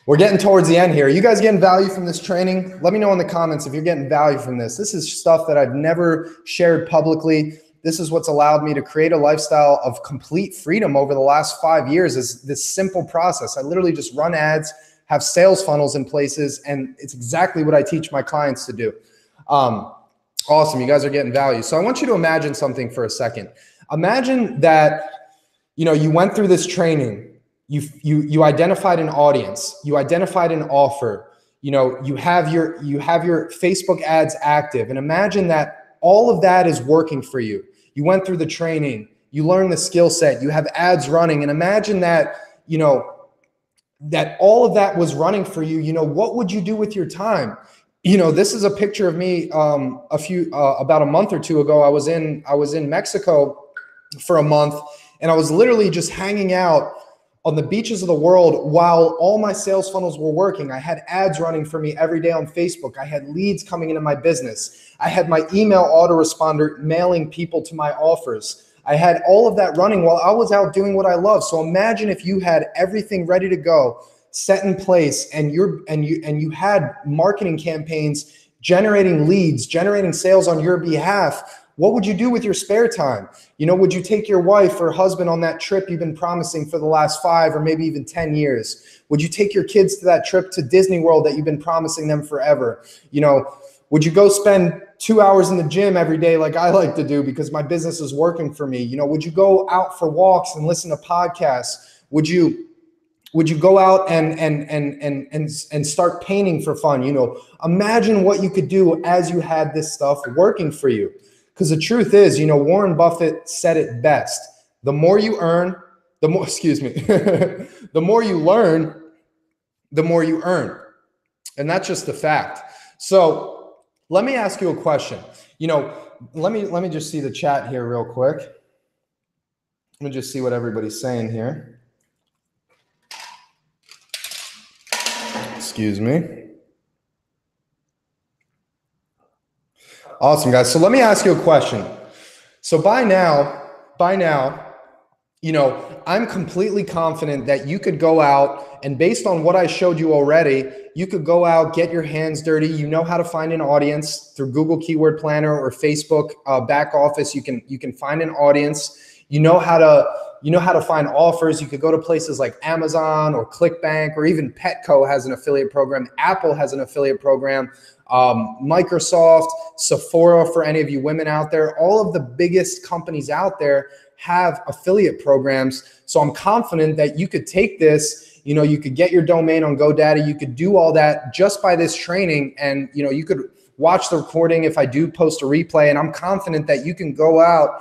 We're getting towards the end here. You guys getting value from this training? Let me know in the comments if you're getting value from this. This is stuff that I've never shared publicly. This is what's allowed me to create a lifestyle of complete freedom over the last 5 years, is this simple process. I literally just run ads, have sales funnels in places, and it's exactly what I teach my clients to do. Awesome, you guys are getting value. So I want you to imagine something for a second. Imagine that, you went through this training, you identified an audience, you identified an offer, you have your Facebook ads active, and imagine that all of that is working for you. You went through the training, you learned the skill set, you have ads running, and imagine that, that all of that was running for you. What would you do with your time? This is a picture of me about a month or 2 ago. I was in Mexico for a month, and I was literally just hanging out on the beaches of the world while all my sales funnels were working. I had ads running for me every day on Facebook. I had leads coming into my business. I had my email autoresponder mailing people to my offers. I had all of that running while I was out doing what I love. So imagine if you had everything ready to go, set in place, and you had marketing campaigns generating leads, generating sales on your behalf. What would you do with your spare time? Would you take your wife or husband on that trip you've been promising for the last 5 or maybe even 10 years? Would you take your kids to that trip to Disney World that you've been promising them forever? Would you go spend 2 hours in the gym every day like I like to do because my business is working for me? Would you go out for walks and listen to podcasts? Would you go out and start painting for fun? Imagine what you could do as you had this stuff working for you. Because the truth is, Warren Buffett said it best. The more you earn, the more you learn, the more you earn. And that's just the fact. So let me ask you a question. Let me just see the chat here real quick. Let me just see what everybody's saying here. Excuse me. Awesome, guys. So let me ask you a question. So by now, you know, I'm completely confident that you could go out and based on what I showed you already, you could go out, get your hands dirty. You know how to find an audience through Google Keyword Planner or Facebook back office. You can find an audience. You know how to find offers. You could go to places like Amazon or ClickBank, or even Petco has an affiliate program. Apple has an affiliate program. Microsoft, Sephora, for any of you women out there, all of the biggest companies out there have affiliate programs. So I'm confident that you could take this, you know, you could get your domain on GoDaddy, you could do all that just by this training, and you know, you could watch the recording if I do post a replay, and I'm confident that you can go out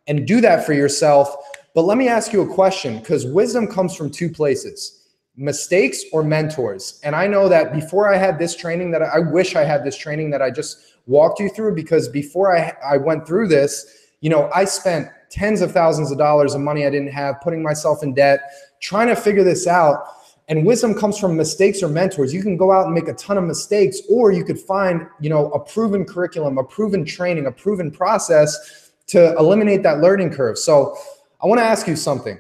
and do that for yourself. But let me ask you a question, because wisdom comes from two places: mistakes or mentors. And I know that before I had this training, that I wish I had this training that I just walked you through, because before I went through this, you know, I spent tens of thousands of dollars of money I didn't have, putting myself in debt, trying to figure this out. And wisdom comes from mistakes or mentors. You can go out and make a ton of mistakes, or you could find, you know, a proven curriculum, a proven training, a proven process to eliminate that learning curve. So I want to ask you something.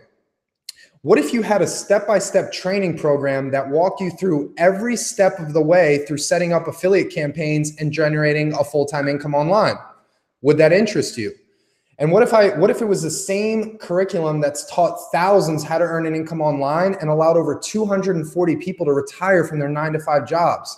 What if you had a step-by-step training program that walked you through every step of the way through setting up affiliate campaigns and generating a full-time income online? Would that interest you? And what if it was the same curriculum that's taught thousands how to earn an income online and allowed over 240 people to retire from their 9-to-5 jobs?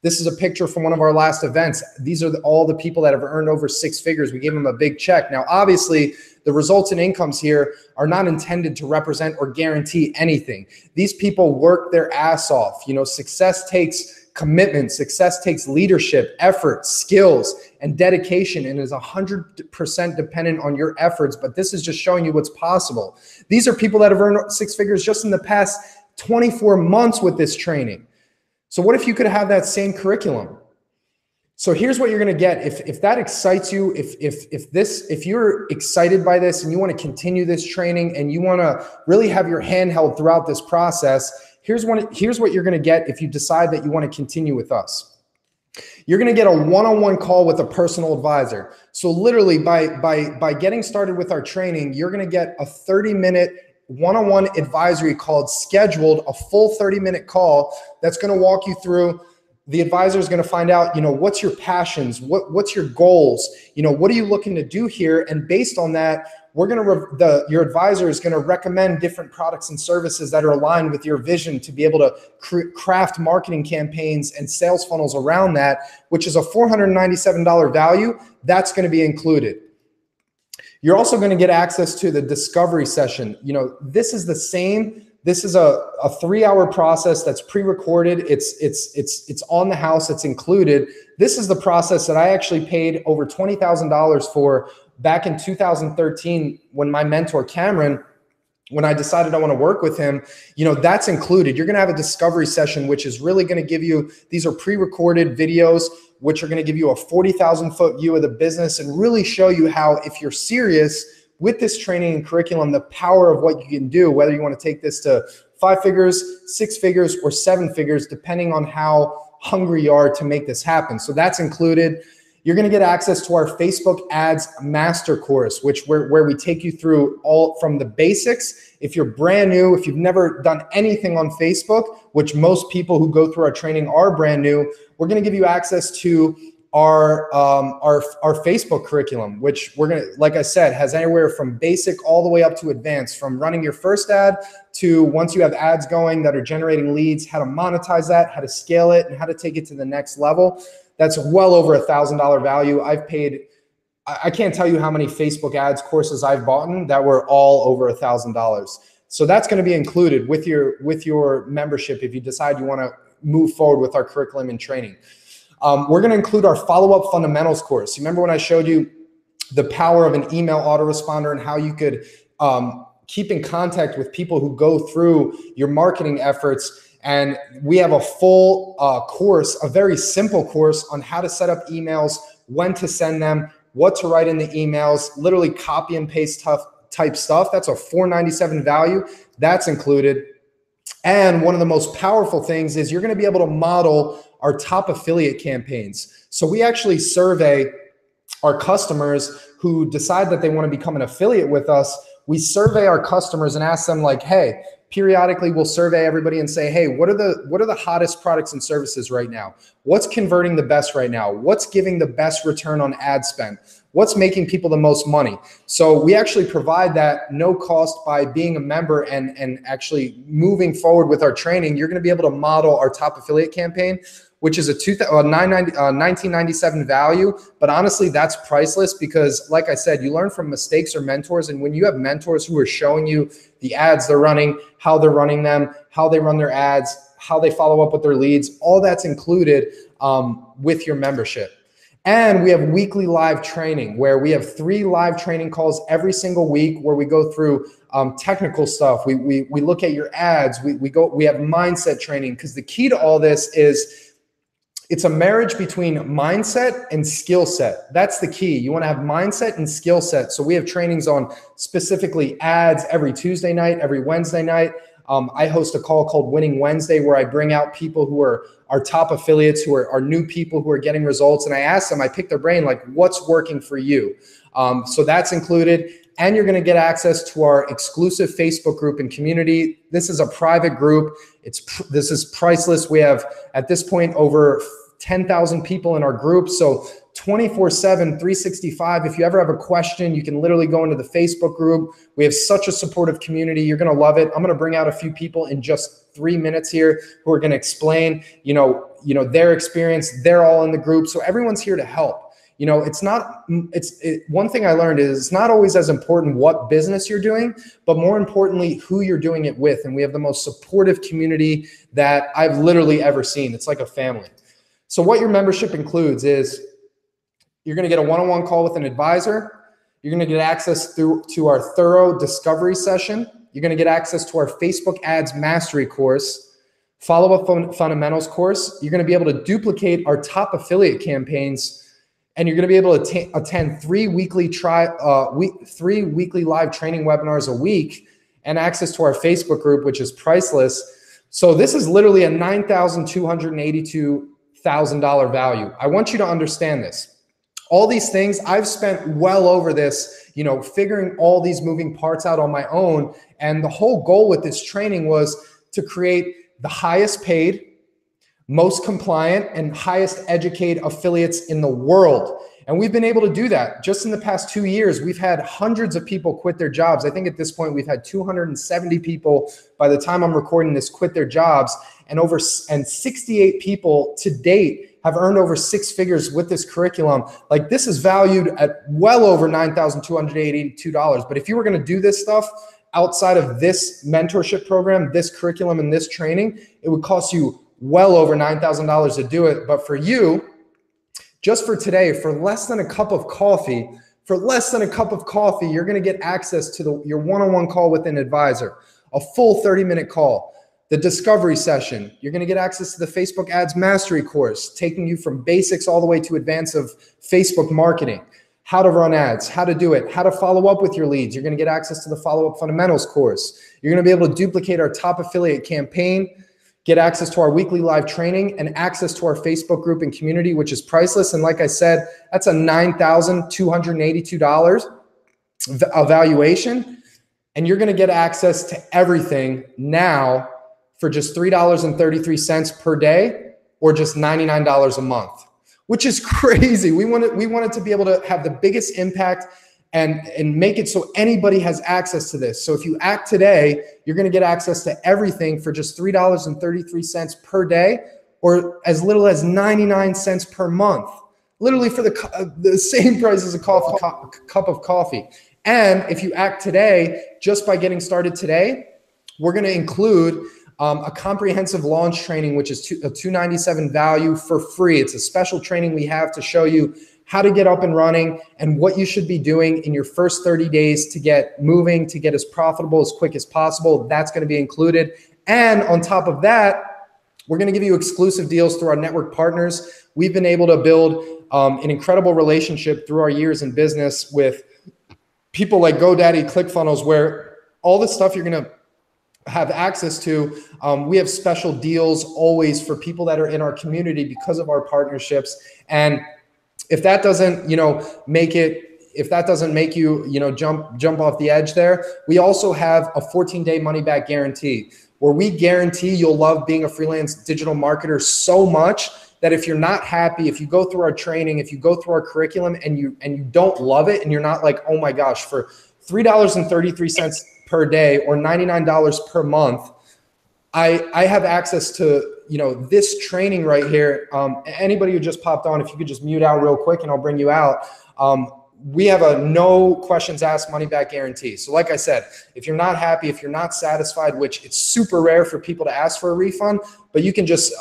This is a picture from one of our last events. These are all the people that have earned over 6 figures. We gave them a big check. Now, obviously, the results and incomes here are not intended to represent or guarantee anything. These people work their ass off. You know, success takes commitment, success takes leadership, effort, skills, and dedication, and is 100% dependent on your efforts. But this is just showing you what's possible. These are people that have earned 6 figures just in the past 24 months with this training. So what if you could have that same curriculum? So here's what you're going to get. If that excites you, if you're excited by this and you want to continue this training and you want to really have your hand held throughout this process, here's what you're going to get if you decide that you want to continue with us. You're going to get a one-on-one call with a personal advisor. So literally by getting started with our training, you're going to get a 30-minute one-on-one advisory call, scheduled, a full 30-minute call that's going to walk you through. The advisor is going to find out, you know, what's your passions, what's your goals, you know, what are you looking to do here? And based on that, your advisor is going to recommend different products and services that are aligned with your vision to be able to craft marketing campaigns and sales funnels around that, which is a $497 value. That's going to be included. You're also going to get access to the discovery session. You know, this is the same. This is a 3-hour process that's pre-recorded. It's on the house. It's included. This is the process that I actually paid over $20,000 for back in 2013 when my mentor Cameron, when I decided I want to work with him, you know, that's included. You're going to have a discovery session, which is really going to give you, these are pre-recorded videos, which are going to give you a 40,000-foot view of the business and really show you how, if you're serious with this training and curriculum, the power of what you can do, whether you want to take this to 5 figures, 6 figures, or 7 figures, depending on how hungry you are to make this happen. So that's included. You're going to get access to our Facebook ads master course, where we take you through all from the basics. If you're brand new, if you've never done anything on Facebook, which most people who go through our training are brand new, we're going to give you access to our Facebook curriculum, which we're going to, like I said, has anywhere from basic all the way up to advanced, from running your first ad to once you have ads going that are generating leads, how to monetize that, how to scale it, and how to take it to the next level. That's well over $1,000 value. I can't tell you how many Facebook ads courses I've bought that were all over $1,000. So that's going to be included with your membership if you decide you want to move forward with our curriculum and training. We're going to include our follow-up fundamentals course. You remember when I showed you the power of an email autoresponder and how you could keep in contact with people who go through your marketing efforts? And we have a full course, a very simple course on how to set up emails, when to send them, what to write in the emails, literally copy and paste type stuff. That's a $497 value. That's included. And one of the most powerful things is you're going to be able to model our top affiliate campaigns. So we actually survey our customers who decide that they want to become an affiliate with us, we survey our customers and ask them like, hey, periodically we'll survey everybody and say, hey, what are the hottest products and services right now? What's converting the best right now? What's giving the best return on ad spend? What's making people the most money? So we actually provide that no cost by being a member and actually moving forward with our training. You're going to be able to model our top affiliate campaign, which is a $1997 value. But honestly, that's priceless because like I said, you learn from mistakes or mentors. And when you have mentors who are showing you the ads they're running, how they're running them, how they run their ads, how they follow up with their leads, all that's included with your membership. And we have weekly live training where we have 3 live training calls every single week where we go through technical stuff. We look at your ads. We have mindset training because the key to all this is it's a marriage between mindset and skill set. That's the key. You want to have mindset and skill set. So we have trainings on specifically ads every Tuesday night, every Wednesday night. I host a call called Winning Wednesday where I bring out people who are our top affiliates, who are new people who are getting results. And I ask them, I pick their brain, like, what's working for you? So that's included. And you're going to get access to our exclusive Facebook group and community. This is a private group. This is priceless. We have, at this point, over 10,000 people in our group. So 24/7, 365. If you ever have a question, you can literally go into the Facebook group. We have such a supportive community. You're going to love it. I'm going to bring out a few people in just 3 minutes here who are going to explain, their experience. They're all in the group. So everyone's here to help. One thing I learned is it's not always as important what business you're doing, but more importantly, who you're doing it with. And we have the most supportive community that I've literally ever seen. It's like a family. So what your membership includes is you're going to get a one-on-one call with an advisor. You're going to get access to our thorough discovery session. You're going to get access to our Facebook ads mastery course, follow-up fundamentals course. You're going to be able to duplicate our top affiliate campaigns, and you're going to be able to attend 3 weekly live training webinars a week and access to our Facebook group, which is priceless. So this is literally a $9,282,000 value. I want you to understand this. All these things, I've spent well over this, figuring all these moving parts out on my own. And the whole goal with this training was to create the highest paid, most compliant, and highest educated affiliates in the world. And we've been able to do that. Just in the past 2 years, we've had hundreds of people quit their jobs. I think at this point, we've had 270 people by the time I'm recording this quit their jobs, and 68 people to date have earned over 6 figures with this curriculum. Like, this is valued at well over $9,282. But if you were going to do this stuff outside of this mentorship program, this curriculum, and this training, it would cost you well over $9,000 to do it. But for you, just for today, for less than a cup of coffee, you're going to get access to your one-on-one call with an advisor, a full 30-minute call. The discovery session, you're going to get access to the Facebook ads mastery course, taking you from basics all the way to advanced of Facebook marketing, how to run ads, how to do it, how to follow up with your leads. You're going to get access to the follow-up fundamentals course. You're going to be able to duplicate our top affiliate campaign, get access to our weekly live training, and access to our Facebook group and community, which is priceless. And like I said, that's a $9,282 evaluation. And you're going to get access to everything now for just $3.33 per day, or just $99 a month, which is crazy. We wanted to be able to have the biggest impact and make it so anybody has access to this. So if you act today, you're going to get access to everything for just $3.33 per day, or as little as 99 cents per month, literally for the same price as a cup of coffee. And if you act today, just by getting started today, we're going to include a comprehensive launch training, which is a $297 value for free. It's a special training we have to show you how to get up and running and what you should be doing in your first 30 days to get moving, to get as profitable as quick as possible. That's going to be included. And on top of that, we're going to give you exclusive deals through our network partners. We've been able to build an incredible relationship through our years in business with people like GoDaddy, ClickFunnels, where all the stuff you're going to have access to, we have special deals always for people that are in our community because of our partnerships. And if that doesn't, make you, jump off the edge there, we also have a 14-day money-back guarantee where we guarantee you'll love being a freelance digital marketer so much that if you're not happy, if you go through our training, if you go through our curriculum and you don't love it, and you're not like, oh my gosh, for $3.33 per day or $99 per month, I have access to, this training right here. Anybody who just popped on, if you could just mute out real quick and I'll bring you out. We have a no questions asked money back guarantee. So like I said, if you're not happy, if you're not satisfied, which it's super rare for people to ask for a refund, but you can just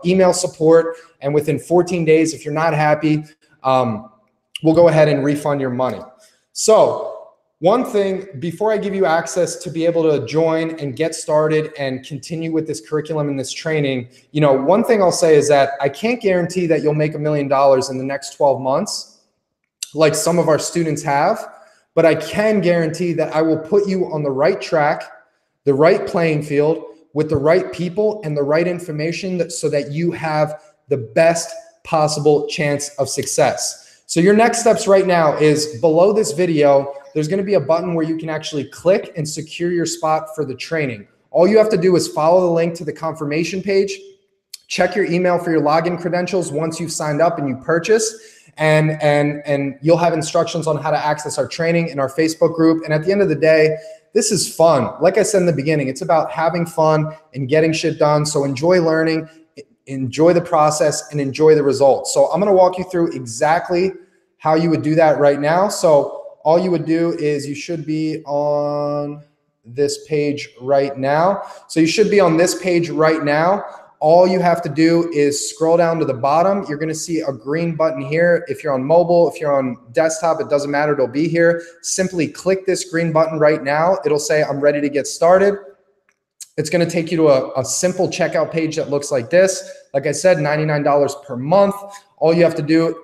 email support, and within 14 days, if you're not happy, we'll go ahead and refund your money. So one thing, before I give you access to be able to join and get started and continue with this curriculum and this training, one thing I'll say is that I can't guarantee that you'll make $1 million in the next 12 months. Like some of our students have, but I can guarantee that I will put you on the right track, the right playing field, with the right people and the right information so that you have the best possible chance of success. So your next steps right now is below this video, there's going to be a button where you can actually click and secure your spot for the training. All you have to do is follow the link to the confirmation page, check your email for your login credentials once you've signed up and you purchase. And you'll have instructions on how to access our training in our Facebook group. And at the end of the day, this is fun. Like I said in the beginning, it's about having fun and getting shit done. So enjoy learning, enjoy the process, and enjoy the results. So I'm going to walk you through exactly how you would do that right now. So all you would do is you should be on this page right now. So you should be on this page right now. All you have to do is scroll down to the bottom. You're going to see a green button here. If you're on mobile, if you're on desktop, it doesn't matter. It'll be here. Simply click this green button right now. It'll say, I'm ready to get started. It's going to take you to a simple checkout page that looks like this. Like I said, $99 per month. All you have to do,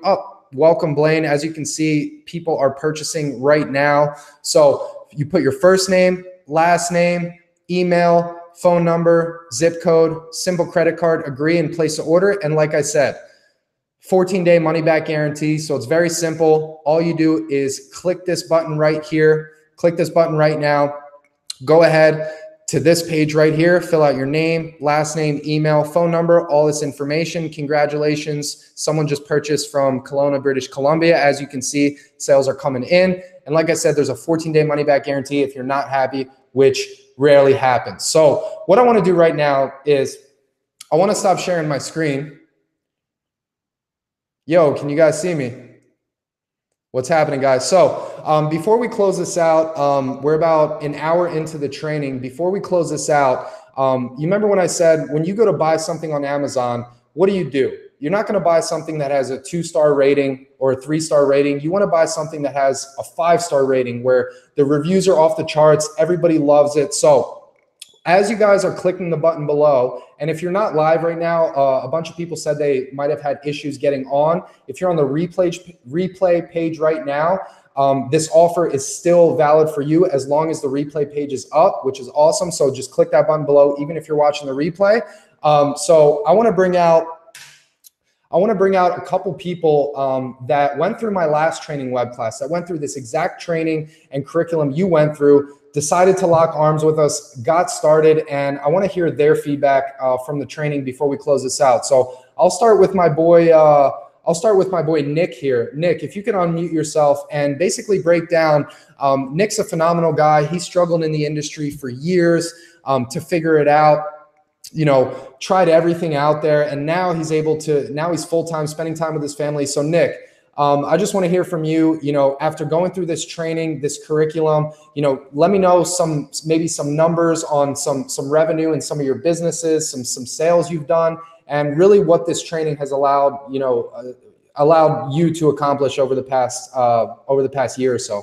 welcome, Blaine. As you can see, people are purchasing right now. So you put your first name, last name, email, phone number, zip code, simple credit card, agree, and place an order. And like I said, 14-day money back guarantee. So it's very simple. All you do is click this button right here. Click this button right now. Go ahead to this page right here. Fill out your name, last name, email, phone number, all this information. Congratulations. Someone just purchased from Kelowna, British Columbia. As you can see, sales are coming in. And like I said, there's a 14-day money back guarantee if you're not happy, which rarely happens. So what I want to do right now is I want to stop sharing my screen. Yo, can you guys see me? What's happening, guys? So before we close this out, we're about an hour into the training. Before we close this out, you remember when I said, when you go to buy something on Amazon, what do? You're not going to buy something that has a 2-star rating or a 3-star rating. You want to buy something that has a 5-star rating where the reviews are off the charts. Everybody loves it. So as you guys are clicking the button below, and if you're not live right now, a bunch of people said they might have had issues getting on. If you're on the replay page right now, this offer is still valid for you as long as the replay page is up, which is awesome. So just click that button below, even if you're watching the replay. So I want to bring out a couple people that went through my last training web class, that went through this exact training and curriculum you went through, decided to lock arms with us, got started, and I want to hear their feedback from the training before we close this out. So I'll start with my boy. Nick here. Nick, if you can unmute yourself and basically break down. Nick's a phenomenal guy. He struggled in the industry for years to figure it out. Tried everything out there, and now he's full-time, spending time with his family. So Nick, I just want to hear from you, after going through this training, this curriculum, let me know maybe some numbers on some revenue in some of your businesses, some sales you've done, and really what this training has allowed you to accomplish over the past year or so.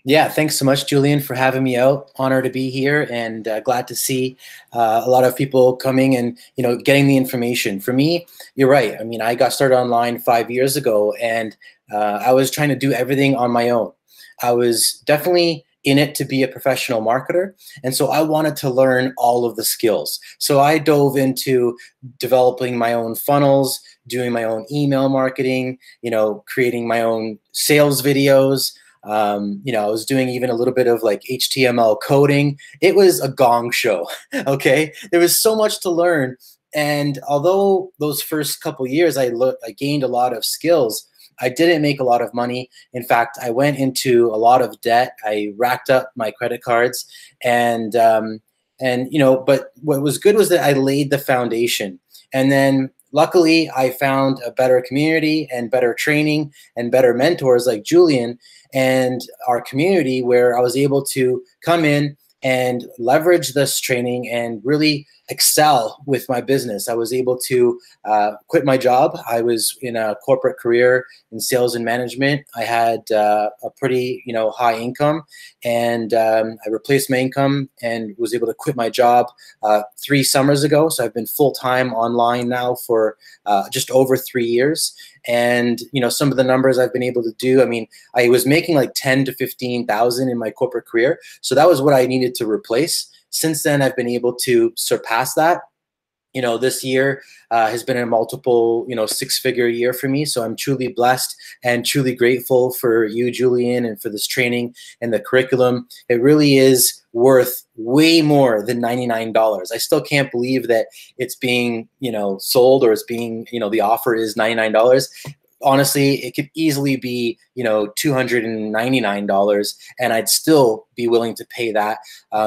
Yeah, thanks so much, Julian, for having me out. Honor to be here, and glad to see a lot of people coming and getting the information. For me, you're right. I mean, I got started online 5 years ago, and I was trying to do everything on my own. I was definitely in it to be a professional marketer. And so I wanted to learn all of the skills. So I dove into developing my own funnels, doing my own email marketing, creating my own sales videos. I was doing even a little bit of like HTML coding. It was a gong show. Okay. There was so much to learn. And although those first couple years I gained a lot of skills, I didn't make a lot of money. In fact, I went into a lot of debt. I racked up my credit cards, but what was good was that I laid the foundation. And then luckily I found a better community and better training and better mentors like Julian and our community, where I was able to come in and leverage this training and really excel with my business. I was able to quit my job. I was in a corporate career in sales and management. I had a pretty, high income, and I replaced my income and was able to quit my job 3 summers ago. So I've been full-time online now for just over 3 years. And, some of the numbers I've been able to do, I was making like 10 to 15,000 in my corporate career. So that was what I needed to replace. Since then, I've been able to surpass that. This year has been a multiple, 6-figure year for me. So I'm truly blessed and truly grateful for you, Julian, and for this training and the curriculum. It really is worth way more than $99. I still can't believe that it's being, sold, or it's being, the offer is $99. Honestly, it could easily be, $299, and I'd still be willing to pay that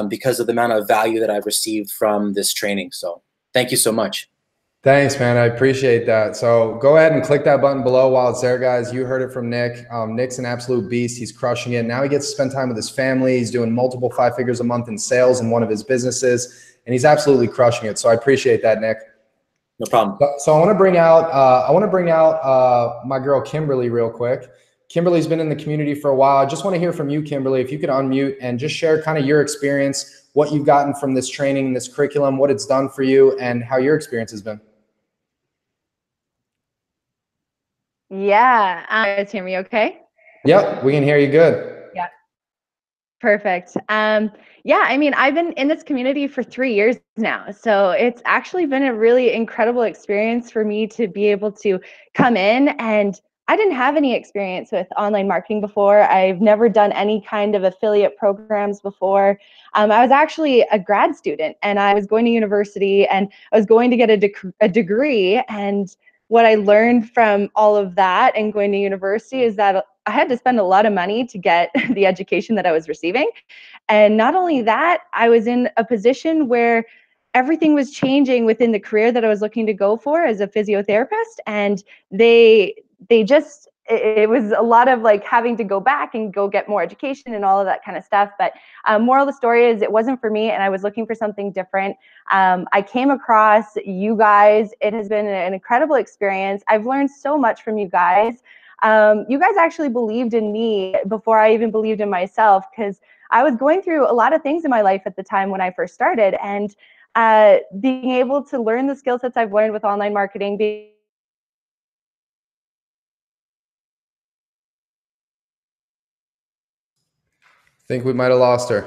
because of the amount of value that I've received from this training. So thank you so much. Thanks, man. I appreciate that. So go ahead and click that button below while it's there, guys. You heard it from Nick. Nick's an absolute beast. He's crushing it. Now he gets to spend time with his family. He's doing multiple 5 figures a month in sales in one of his businesses, and he's absolutely crushing it. So I appreciate that, Nick. No problem. So I want to bring out my girl Kimberly real quick. Kimberly's been in the community for a while. I just want to hear from you, Kimberly. If you could unmute and just share kind of your experience, what you've gotten from this training, this curriculum, what it's done for you, and how your experience has been. Yeah, you guys hear me okay? Yep, we can hear you good. Yeah. Perfect. Yeah, I've been in this community for 3 years now. So it's actually been a really incredible experience for me to be able to come in, and I didn't have any experience with online marketing before. I've never done any kind of affiliate programs before. I was actually a grad student, and I was going to university, and I was going to get a degree. And what I learned from all of that and going to university is that I had to spend a lot of money to get the education that I was receiving. And not only that, I was in a position where everything was changing within the career that I was looking to go for as a physiotherapist. And it was a lot of like having to go back and go get more education and all of that kind of stuff. But moral of the story is it wasn't for me, and I was looking for something different. I came across you guys. It has been an incredible experience. I've learned so much from you guys. You guys actually believed in me before I even believed in myself, because I was going through a lot of things in my life at the time when I first started. And being able to learn the skill sets I've learned with online marketing, Think we might have lost her.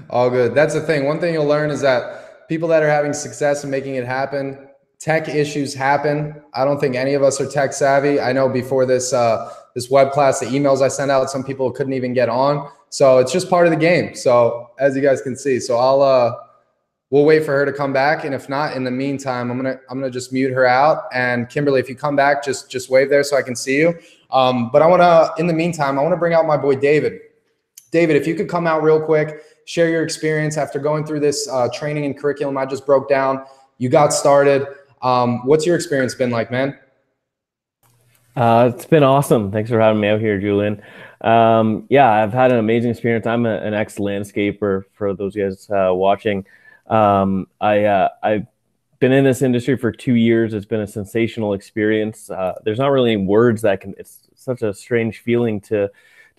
All good. That's the thing. One thing you'll learn is that people that are having success and making it happen, tech issues happen. I don't think any of us are tech savvy. I know before this web class, the emails I sent out, some people couldn't even get on. So it's just part of the game. So as you guys can see, so we'll wait for her to come back. And if not, in the meantime, I'm gonna just mute her out. And Kimberly, if you come back, just wave there so I can see you. But in the meantime, I want to bring out my boy, David. David, if you could come out real quick, share your experience after going through this training and curriculum I just broke down. You got started. What's your experience been like, man? It's been awesome. Thanks for having me out here, Julian. Yeah, I've had an amazing experience. I'm an ex-landscaper for those of you guys watching. I've been in this industry for 2 years. It's been a sensational experience. There's not really any words it's such a strange feeling to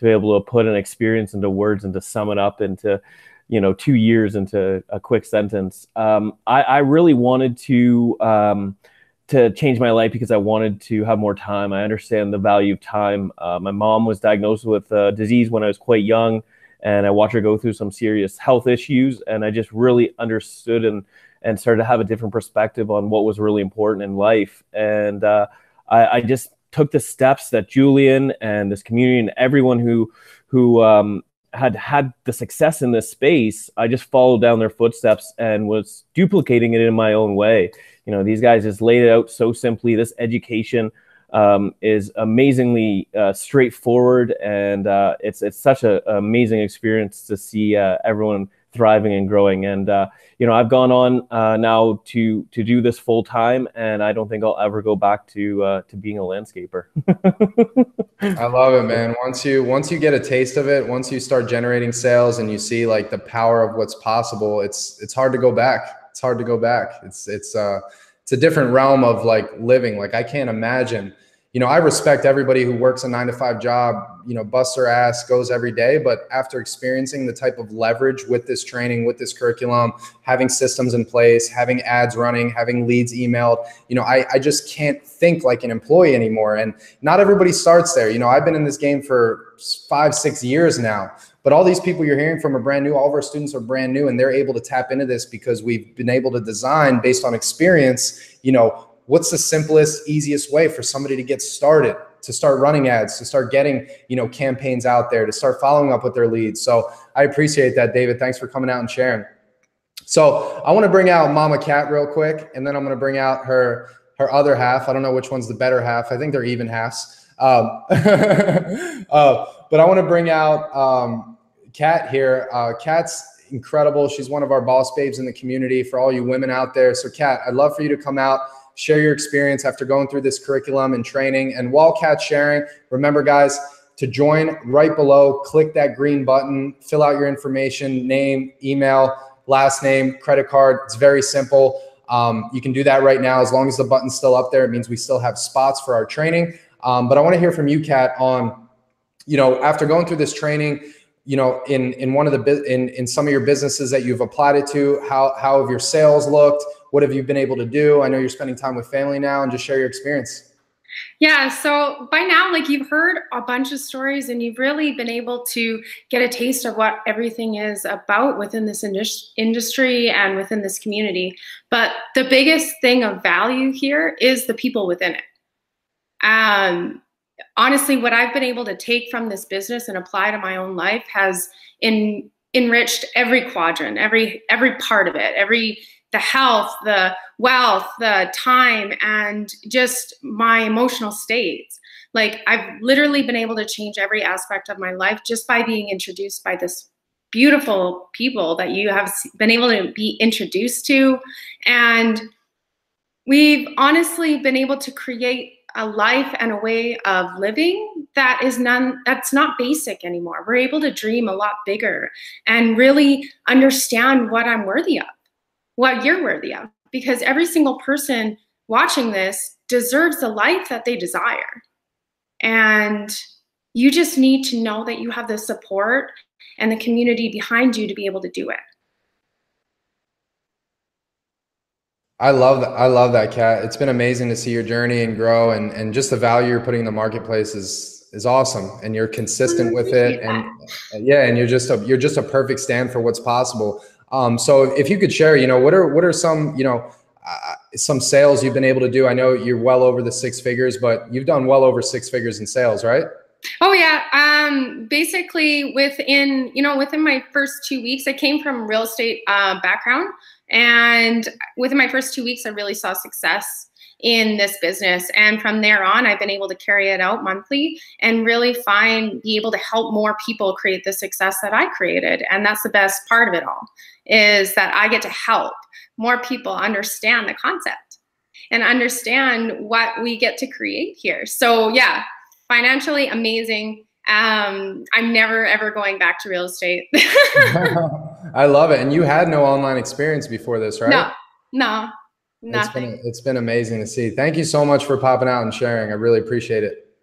be able to put an experience into words and to sum it up into, 2 years into a quick sentence. I really wanted to to change my life because I wanted to have more time. I understand the value of time. My mom was diagnosed with a disease when I was quite young, and I watched her go through some serious health issues, and I just really understood and started to have a different perspective on what was really important in life. And I just took the steps that Julian and this community and everyone who had the success in this space, I just followed down their footsteps and was duplicating it in my own way. You know, these guys just laid it out so simply. This education is amazingly straightforward, and it's such an amazing experience to see everyone thriving and growing. And you know, I've gone on now to do this full time, and I don't think I'll ever go back to being a landscaper. I love it, man. Once you get a taste of it, once you start generating sales and you see like the power of what's possible, it's hard to go back. It's hard to go back. It's a different realm of like living. Like I can't imagine, you know, I respect everybody who works a 9-to-5 job, you know, busts their ass, goes every day. But after experiencing the type of leverage with this training, with this curriculum, having systems in place, having ads running, having leads emailed, you know, I just can't think like an employee anymore. And not everybody starts there. You know, I've been in this game for 5-6 years now, but all these people you're hearing from are brand new. All of our students are brand new, and they're able to tap into this because we've been able to design based on experience, you know, what's the simplest, easiest way for somebody to get started, to start running ads, to start getting, you know, campaigns out there, to start following up with their leads. So I appreciate that, David. Thanks for coming out and sharing. So I want to bring out Mama Cat real quick, and then I'm going to bring out her other half. I don't know which one's the better half. I think they're even halves. But I want to bring out Cat here. Cat's incredible. She's one of our boss babes in the community for all you women out there. So Cat, I'd love for you to come out, share your experience after going through this curriculum and training. And while Cat's sharing, remember guys, to join right below, click that green button, fill out your information, name, email, last name, credit card. It's very simple. You can do that right now. As long as the button's still up there, it means we still have spots for our training. But I want to hear from you, Kat, on, you know, after going through this training, you know, in one of the in some of your businesses that you've applied it to, how have your sales looked? What have you been able to do? I know you're spending time with family now, and just share your experience. Yeah, so by now, like, you've heard a bunch of stories, and you've really been able to get a taste of what everything is about within this industry and within this community. But the biggest thing of value here is the people within it. Honestly, what I've been able to take from this business and apply to my own life has enriched every quadrant, every part of it, the health, the wealth, the time, and just my emotional states. Like, I've literally been able to change every aspect of my life just by being introduced by this beautiful people that you have been able to be introduced to. And we've honestly been able to create a life and a way of living that's not basic anymore. We're able to dream a lot bigger and really understand what I'm worthy of, what you're worthy of, because every single person watching this deserves the life that they desire. And you just need to know that you have the support and the community behind you to be able to do it. I love that, Kat. It's been amazing to see your journey and grow, and just the value you're putting in the marketplace is awesome, and you're consistent with it. And yeah, and you're just a perfect stand for what's possible. So if you could share, you know, what are some, you know, some sales you've been able to do? I know you're well over the 6 figures, but you've done well over 6 figures in sales, right? Oh yeah. Basically within my first 2 weeks, I came from real estate background. And within my first 2 weeks, I really saw success in this business. And from there on, I've been able to carry it out monthly and really be able to help more people create the success that I created. And that's the best part of it all, is that I get to help more people understand the concept and understand what we get to create here. So yeah, financially amazing. I'm never ever going back to real estate. I love it. And you had no online experience before this, right? No, nothing. It's been amazing to see. Thank you so much for popping out and sharing. I really appreciate it.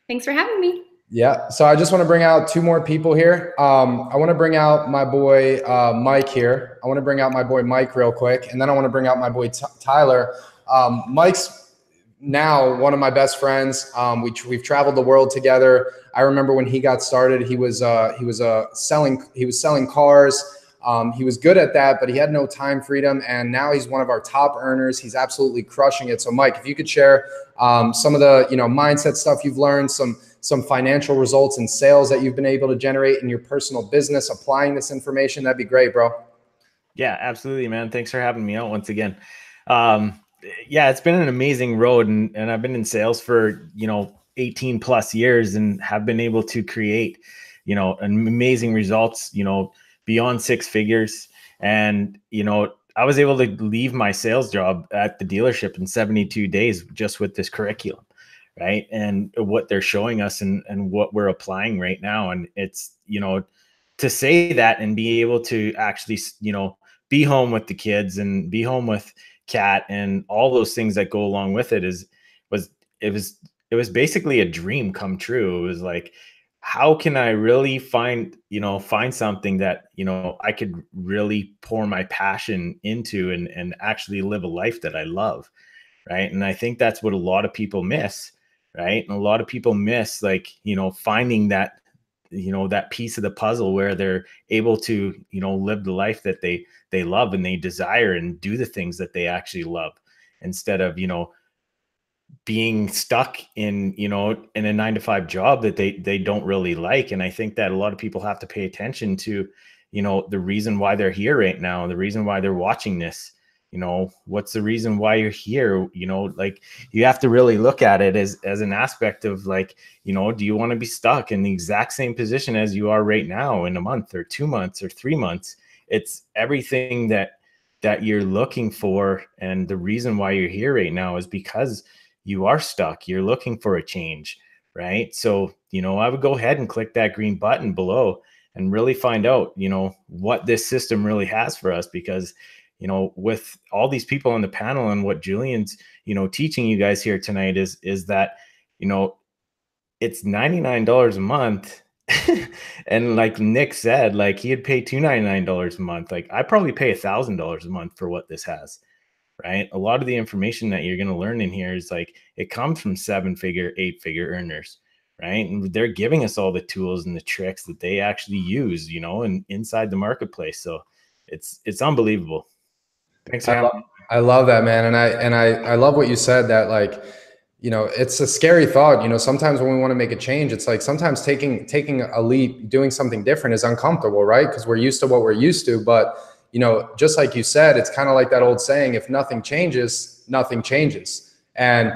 Thanks for having me. Yeah. So I just want to bring out 2 more people here. I want to bring out my boy Mike here. I want to bring out my boy Mike real quick, and then I want to bring out my boy Tyler. Mike's now one of my best friends. We've traveled the world together. I remember when he got started, he was selling cars. He was good at that, but he had no time freedom. And now he's one of our top earners. He's absolutely crushing it. So Mike, if you could share some of the, mindset stuff you've learned, some financial results and sales that you've been able to generate in your personal business, applying this information, that'd be great, bro. Yeah, absolutely, man. Thanks for having me out once again. Yeah, it's been an amazing road, and I've been in sales for, 18 plus years and have been able to create, amazing results, beyond six figures. And, I was able to leave my sales job at the dealership in 72 days just with this curriculum, right? And what they're showing us and what we're applying right now. And it's, to say that and be able to actually, be home with the kids and be home with Kat and all those things that go along with it it was basically a dream come true. It was like, how can I really find something that, I could really pour my passion into and actually live a life that I love. Right. And I think that's what a lot of people miss. Right. And a lot of people miss, like, finding that, that piece of the puzzle where they're able to, live the life that they love and they desire and do the things that they actually love, instead of, being stuck in, in a 9-to-5 job that they don't really like. And I think that a lot of people have to pay attention to, the reason why they're here right now, the reason why they're watching this, what's the reason why you're here? Like, you have to really look at it as an aspect of, like, do you want to be stuck in the exact same position as you are right now in a month or 2 months or 3 months? It's everything that you're looking for. And the reason why you're here right now is because you are stuck. You're looking for a change, right? So, I would go ahead and click that green button below and really find out, what this system really has for us. Because, with all these people on the panel and what Julian's, teaching you guys here tonight is that, it's $99 a month. And like Nick said, like, he'd pay $299 a month. Like, I probably pay $1,000 a month for what this has. Right. A lot of the information that you're going to learn in here is, like, it comes from 7-figure, 8-figure earners. Right. And they're giving us all the tools and the tricks that they actually use, and inside the marketplace. So it's unbelievable. Thanks for having me. I love that, man. And I love what you said, that, like, it's a scary thought. Sometimes when we want to make a change, it's like sometimes taking a leap, doing something different is uncomfortable, right? Because we're used to what we're used to. But just like you said, it's kind of like that old saying, if nothing changes, nothing changes. And,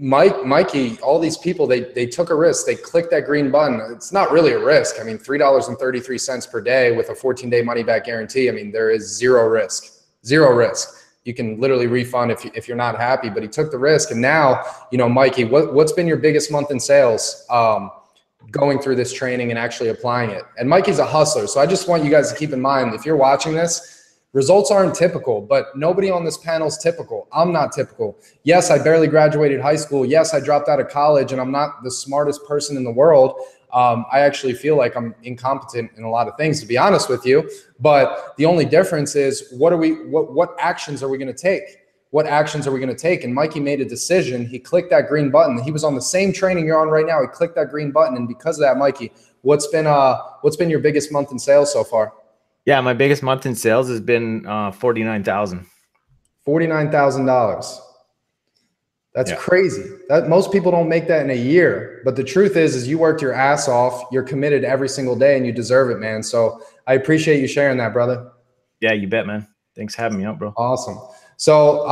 Mikey, all these people, they took a risk. They clicked that green button. It's not really a risk. I mean, $3.33 per day with a 14-day money back guarantee. I mean, there is zero risk. You can literally refund if you're not happy, but he took the risk. And now, Mikey, what's been your biggest month in sales? Going through this training and actually applying it. And Mikey's a hustler. So I just want you guys to keep in mind, if you're watching this, results aren't typical, but nobody on this panel is typical. I'm not typical. Yes, I barely graduated high school. Yes, I dropped out of college, and I'm not the smartest person in the world. I actually feel like I'm incompetent in a lot of things, to be honest with you. But the only difference is, what actions are we going to take? What actions are we going to take? And Mikey made a decision. He clicked that green button. He was on the same training you're on right now. He clicked that green button. And because of that, Mikey, what's been your biggest month in sales so far? Yeah, my biggest month in sales has been $49,000. $49,000. That's crazy. That most people don't make that in a year. But the truth is you worked your ass off. You're committed every single day, and you deserve it, man. So I appreciate you sharing that, brother. Yeah, you bet, man. Thanks for having me out, bro. Awesome. So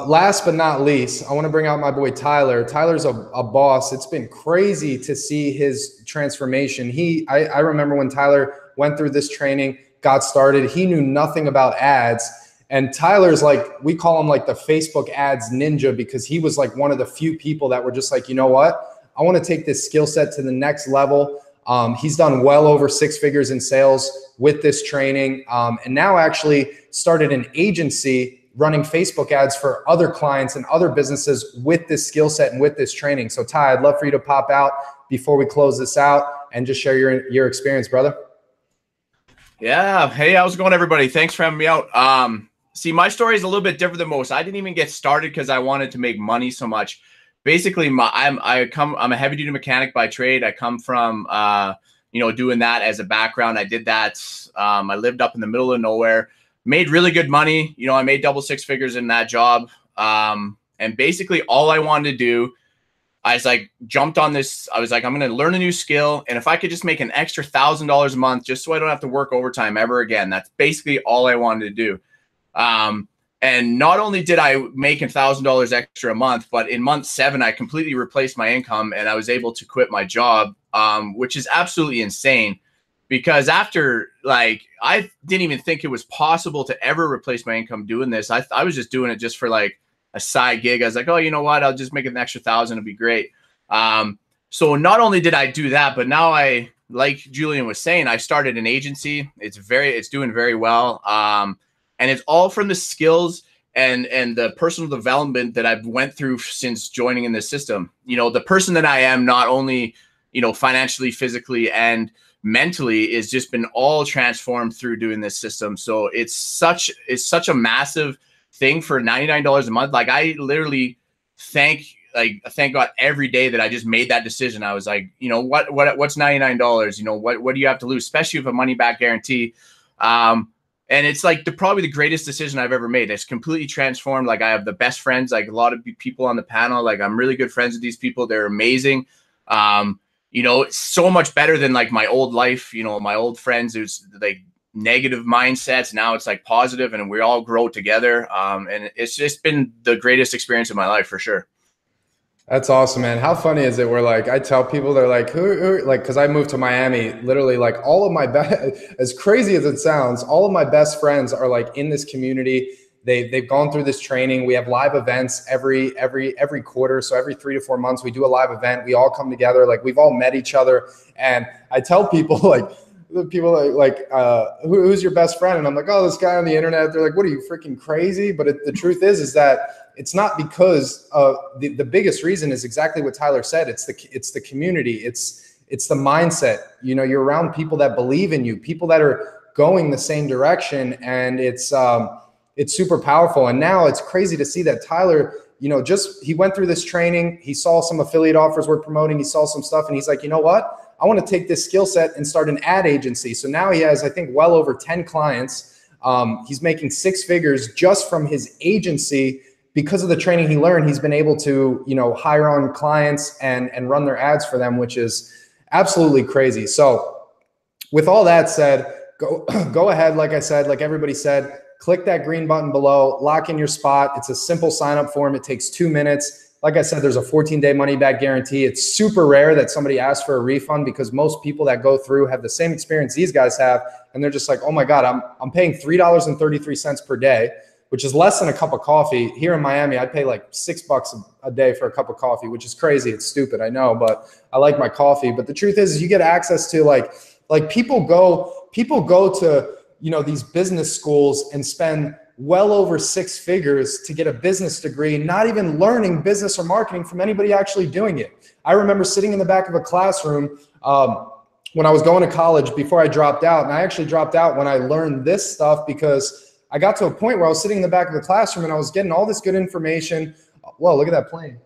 last but not least, I want to bring out my boy Tyler. Tyler's a boss. It's been crazy to see his transformation. I remember when Tyler went through this training, got started, he knew nothing about ads. And Tyler's like, we call him like the Facebook ads ninja, because he was like one of the few people that were just like, you know what? I want to take this skill set to the next level. He's done well over 6 figures in sales with this training, and now actually started an agency running Facebook ads for other clients and other businesses with this skill set and with this training. So Ty, I'd love for you to pop out before we close this out and just share your experience, brother. Yeah. Hey, how's it going, everybody? Thanks for having me out. See, my story is a little bit different than most. I didn't even get started because I wanted to make money so much. Basically, I'm a heavy duty mechanic by trade. I come from you know, doing that as a background. I did that. I lived up in the middle of nowhere, made really good money. You know, I made double six figures in that job. And basically all I wanted to do, I was like, jumped on this. I was like, I'm going to learn a new skill. And if I could just make an extra $1,000 a month, just so I don't have to work overtime ever again, that's basically all I wanted to do. And not only did I make $1,000 extra a month, but in month 7, I completely replaced my income and I was able to quit my job, which is absolutely insane because after, like, I didn't even think it was possible to ever replace my income doing this. I was just doing it just for like a side gig. I was like, oh, you know what? I'll just make an extra 1,000. It'll be great. So not only did I do that, but now like Julian was saying, I started an agency. It's doing very well. And it's all from the skills and the personal development that I've went through since joining in this system. You know, the person that I am, not only, you know, financially, physically, and mentally, is just been all transformed through doing this system. So it's such a massive thing for $99 a month. Like, I literally thank God every day that I just made that decision. I was like, you know, what's $99? You know, what do you have to lose, especially with a money back guarantee? And it's like probably the greatest decision I've ever made. It's completely transformed. Like, I have the best friends, like a lot of people on the panel. Like, I'm really good friends with these people. They're amazing. You know, it's so much better than like my old life, you know, my old friends who's like negative mindsets. Now it's like positive and we all grow together. And it's just been the greatest experience of my life for sure. That's awesome, man. How funny is it? Where like I tell people, they're like, who like, because I moved to Miami, literally like all of my as crazy as it sounds, all of my best friends are like in this community. They've gone through this training. We have live events every quarter. So every 3 to 4 months, we do a live event. We all come together. Like, we've all met each other. And I tell people who's your best friend? And I'm like, oh, this guy on the internet. They're like, what are you, freaking crazy? But the truth is that it's not because the biggest reason is exactly what Tyler said. It's the community. It's the mindset. You know, you're around people that believe in you, people that are going the same direction, and it's super powerful. And now it's crazy to see that Tyler, you know, he went through this training. He saw some affiliate offers we're promoting. He saw some stuff, and he's like, you know what? I want to take this skill set and start an ad agency. So now he has, I think, well over 10 clients. He's making 6 figures just from his agency. Because of the training he learned, he's been able to, you know, hire on clients and run their ads for them, which is absolutely crazy. So with all that said, go ahead. Like I said, like everybody said, click that green button below, lock in your spot. It's a simple sign up form. It takes 2 minutes. Like I said, there's a 14-day money back guarantee. It's super rare that somebody asks for a refund because most people that go through have the same experience these guys have. And they're just like, oh my God, I'm paying $3.33 per day, which is less than a cup of coffee. Here in Miami, I pay like $6 a day for a cup of coffee, which is crazy. It's stupid, I know, but I like my coffee. But the truth is you get access to like people go to, you know, these business schools and spend well over 6 figures to get a business degree, not even learning business or marketing from anybody actually doing it. I remember sitting in the back of a classroom when I was going to college before I dropped out. And I actually dropped out when I learned this stuff because I got to a point where I was sitting in the back of the classroom and I was getting all this good information. Whoa, look at that plane.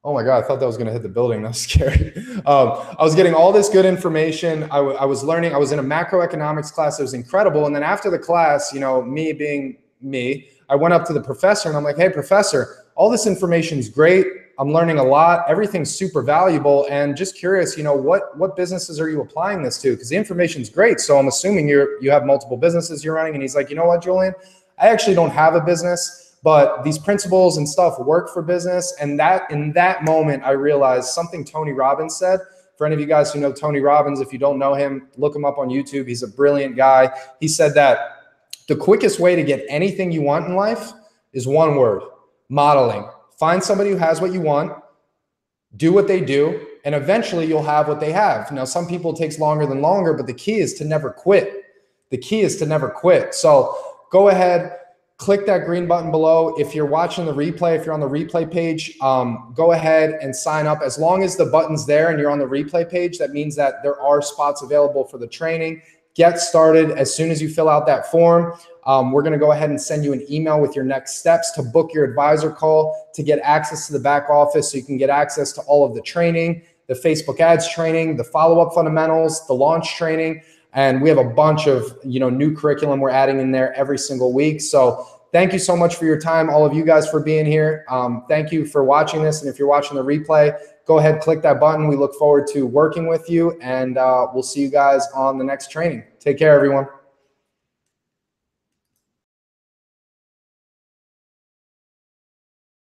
Oh my God, I thought that was going to hit the building. That was scary. I was getting all this good information. I was learning. I was in a macroeconomics class. It was incredible. And then after the class, you know, me being me, I went up to the professor and I'm like, hey, professor, all this information is great. I'm learning a lot. Everything's super valuable. And just curious, you know, what businesses are you applying this to? Because the information's great. So I'm assuming you have multiple businesses you're running. And he's like, you know what, Julian, I actually don't have a business, but these principles and stuff work for business. And in that moment, I realized something Tony Robbins said. For any of you guys who know Tony Robbins, if you don't know him, look him up on YouTube. He's a brilliant guy. He said that the quickest way to get anything you want in life is one word: modeling. Find somebody who has what you want, do what they do, and eventually you'll have what they have. Now, some people it takes longer than longer, but the key is to never quit. The key is to never quit. So go ahead, click that green button below. If you're watching the replay, if you're on the replay page, go ahead and sign up. As long as the button's there and you're on the replay page, that means that there are spots available for the training. get started as soon as you fill out that form. We're going to go ahead and send you an email with your next steps to book your advisor call, to get access to the back office so you can get access to all of the training, the Facebook ads training, the follow-up fundamentals, the launch training. And we have a bunch of, new curriculum we're adding in there every single week. So thank you so much for your time, all of you guys, for being here. Thank you for watching this. And if you're watching the replay, go ahead, click that button. We look forward to working with you, and we'll see you guys on the next training. Take care, everyone.